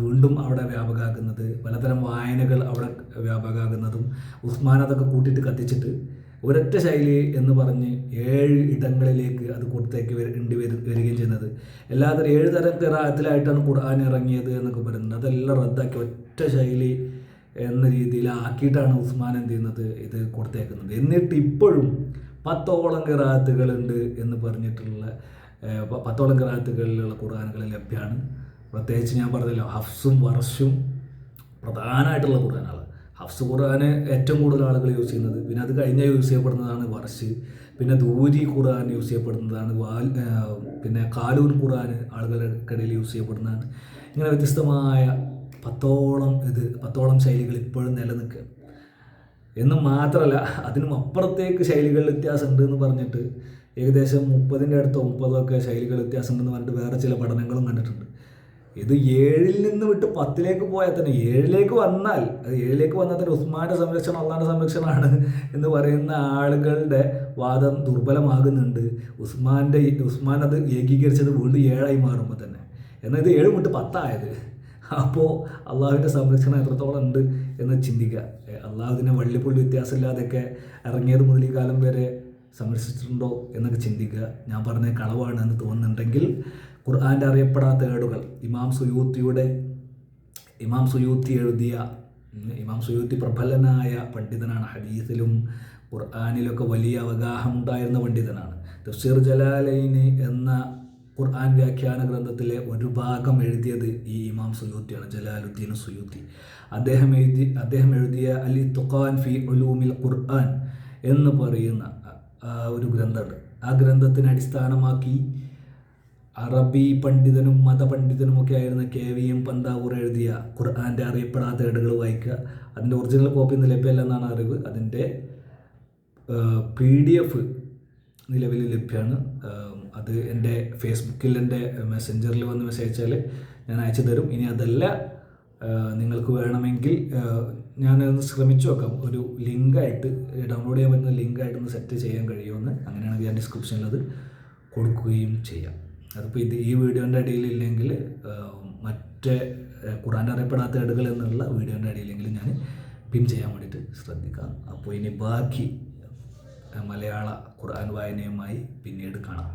വീണ്ടും അവിടെ വ്യാപകമാകുന്നത്, പലതരം വായനകൾ അവിടെ വ്യാപകമാകുന്നതും. ഉസ്മാൻ അതൊക്കെ കൂട്ടിയിട്ട് കത്തിച്ചിട്ട് ഒരൊറ്റ ശൈലി എന്ന് പറഞ്ഞ് 7 ഇടങ്ങളിലേക്ക് അത് കൊടുത്തേക്ക് വരികയും ചെയ്യുന്നത്. എല്ലാത്തരം 7 തരം ഖിറാഅത്തിലായിട്ടാണ് ഖുർആൻ ഇറങ്ങിയത് എന്നൊക്കെ പറയുന്നത്. അതെല്ലാം റദ്ദാക്കി ഒറ്റ ശൈലി എന്ന രീതിയിൽ ആക്കിയിട്ടാണ് ഉസ്മാൻ എന്ത് ചെയ്യുന്നത്, ഇത് കൊടുത്തേക്കുന്നത്. എന്നിട്ട് ഇപ്പോഴും 10ഓളം ഖിറാഅത്തുകളുണ്ട് എന്ന് പറഞ്ഞിട്ടുള്ള 10ഓളം ഖിറാഅത്തുകളിലുള്ള ഖുർആനുകൾ ലഭ്യമാണ്. പ്രത്യേകിച്ച് ഞാൻ പറഞ്ഞല്ലോ, ഹഫ്സും വർഷും പ്രധാനമായിട്ടുള്ള ഖുർആനാണ്. ഹഫ്സ് ഖുർആന് ഏറ്റവും കൂടുതൽ ആളുകൾ യൂസ് ചെയ്യുന്നത്. പിന്നെ അത് കഴിഞ്ഞാൽ യൂസ് ചെയ്യപ്പെടുന്നതാണ് വർഷ്. പിന്നെ ദൂരി ഖുർആൻ യൂസ് ചെയ്യപ്പെടുന്നതാണ്. പിന്നെ കാലൂൻ ഖുർആൻ ആളുകൾക്കിടയിൽ യൂസ് ചെയ്യപ്പെടുന്നതാണ്. ഇങ്ങനെ വ്യത്യസ്തമായ 10ഓളം ശൈലികൾ ഇപ്പോഴും നിലനിൽക്കുക. എന്ന് മാത്രമല്ല, അതിനും അപ്പുറത്തേക്ക് ശൈലികൾ വ്യത്യാസമുണ്ട് എന്ന് പറഞ്ഞിട്ട് ഏകദേശം 30ൻ്റെ അടുത്തോ 30ഒക്കെ ശൈലികൾ വ്യത്യാസമുണ്ടെന്ന് പറഞ്ഞിട്ട് വേറെ ചില പഠനങ്ങളും കണ്ടിട്ടുണ്ട്. ഇത് 7ൽ നിന്ന് വിട്ട് 10ലേക്ക് പോയാൽ തന്നെ, 7ലേക്ക് വന്നാൽ തന്നെ ഉസ്മാൻ്റെ സംരക്ഷണം അള്ളാൻ്റെ സംരക്ഷണമാണ് എന്ന് പറയുന്ന ആളുകളുടെ വാദം ദുർബലമാകുന്നുണ്ട്. ഉസ്മാൻ അത് ഏകീകരിച്ചത് വീണ്ടും 7ആയി മാറുമ്പോൾ തന്നെ. എന്നാൽ ഇത് 7 വിട്ട് 10 ആയത്. അപ്പോൾ അള്ളാഹുവിൻ്റെ സംരക്ഷണം എത്രത്തോളം ഉണ്ട് എന്ന് ചിന്തിക്കുക. അള്ളാഹുവിനെ വള്ളിപ്പുള്ളി വ്യത്യാസമില്ലാതെയൊക്കെ ഇറങ്ങിയത് മുതൽ ഈ കാലം വരെ സംരക്ഷിച്ചിട്ടുണ്ടോ എന്നൊക്കെ ചിന്തിക്കുക. ഞാൻ പറഞ്ഞ കളവാണ് എന്ന് തോന്നുന്നുണ്ടെങ്കിൽ ഖുർആൻ്റെ അറിയപ്പെടാത്ത ഏടുകൾ ഇമാം സുയൂത്തി പ്രബലനായ പണ്ഡിതനാണ്. ഹദീസിലും ഖുർആനിലൊക്കെ വലിയ അവഗാഹമുണ്ടായിരുന്ന പണ്ഡിതനാണ്. തഫ്സീർ ജലാലൈനി എന്ന ഖുർആൻ വ്യാഖ്യാന ഗ്രന്ഥത്തിലെ ഒരു ഭാഗം എഴുതിയത് ഈ ഇമാം സുയൂത്തിയാണ്, ജലാലുദ്ദീൻ സുയൂത്തി. അദ്ദേഹം എഴുതിയ അൽ ഇത്ഖാൻ ഫി ഉലൂമിൽ ഖുർആൻ എന്ന് പറയുന്ന ഒരു ഗ്രന്ഥമുണ്ട്. ആ ഗ്രന്ഥത്തിനെ അടിസ്ഥാനമാക്കി അറബി പണ്ഡിതനും മതപണ്ഡിതനുമൊക്കെ ആയിരുന്ന KVM പന്താവൂർ എഴുതിയ ഖുർആൻ്റെ അറിയപ്പെടാത്ത ഏടുകൾ വായിക്കുക. അതിൻ്റെ ഒറിജിനൽ കോപ്പി ഒന്നും ലഭ്യമല്ല എന്നാണ് അറിവ്. അതിൻ്റെ PDF നിലവിൽ ലഭ്യമാണ്. അത് എൻ്റെ ഫേസ്ബുക്കിൽ എൻ്റെ മെസ്സഞ്ചറിൽ വന്ന് മെസ്സേജ് അയച്ചാൽ ഞാൻ അയച്ചു തരും. ഇനി അതല്ല, നിങ്ങൾക്ക് വേണമെങ്കിൽ ഞാനൊന്ന് ശ്രമിച്ചു നോക്കാം, ഒരു ലിങ്കായിട്ട് ഡൗൺലോഡ് ചെയ്യാൻ പറ്റുന്ന ലിങ്കായിട്ടൊന്ന് സെറ്റ് ചെയ്യാൻ കഴിയുമെന്ന്. അങ്ങനെയാണെങ്കിൽ ഞാൻ ഡിസ്ക്രിപ്ഷനിൽ അത് കൊടുക്കുകയും ചെയ്യാം. അതിപ്പോൾ ഈ വീഡിയോൻ്റെ അടിയിലില്ലെങ്കിൽ മറ്റേ ഖുർആൻ്റെ അറിയപ്പെടാത്ത ഏടുകൾ എന്നുള്ള വീഡിയോൻ്റെ അടിയിലെങ്കിൽ ഞാൻ പിൻ ചെയ്യാൻ വേണ്ടിയിട്ട് ശ്രദ്ധിക്കാം. അപ്പോൾ ഇനി ബാക്കി മലയാള ഖുർആൻ വായനയുമായി പിന്നീട് കാണാം.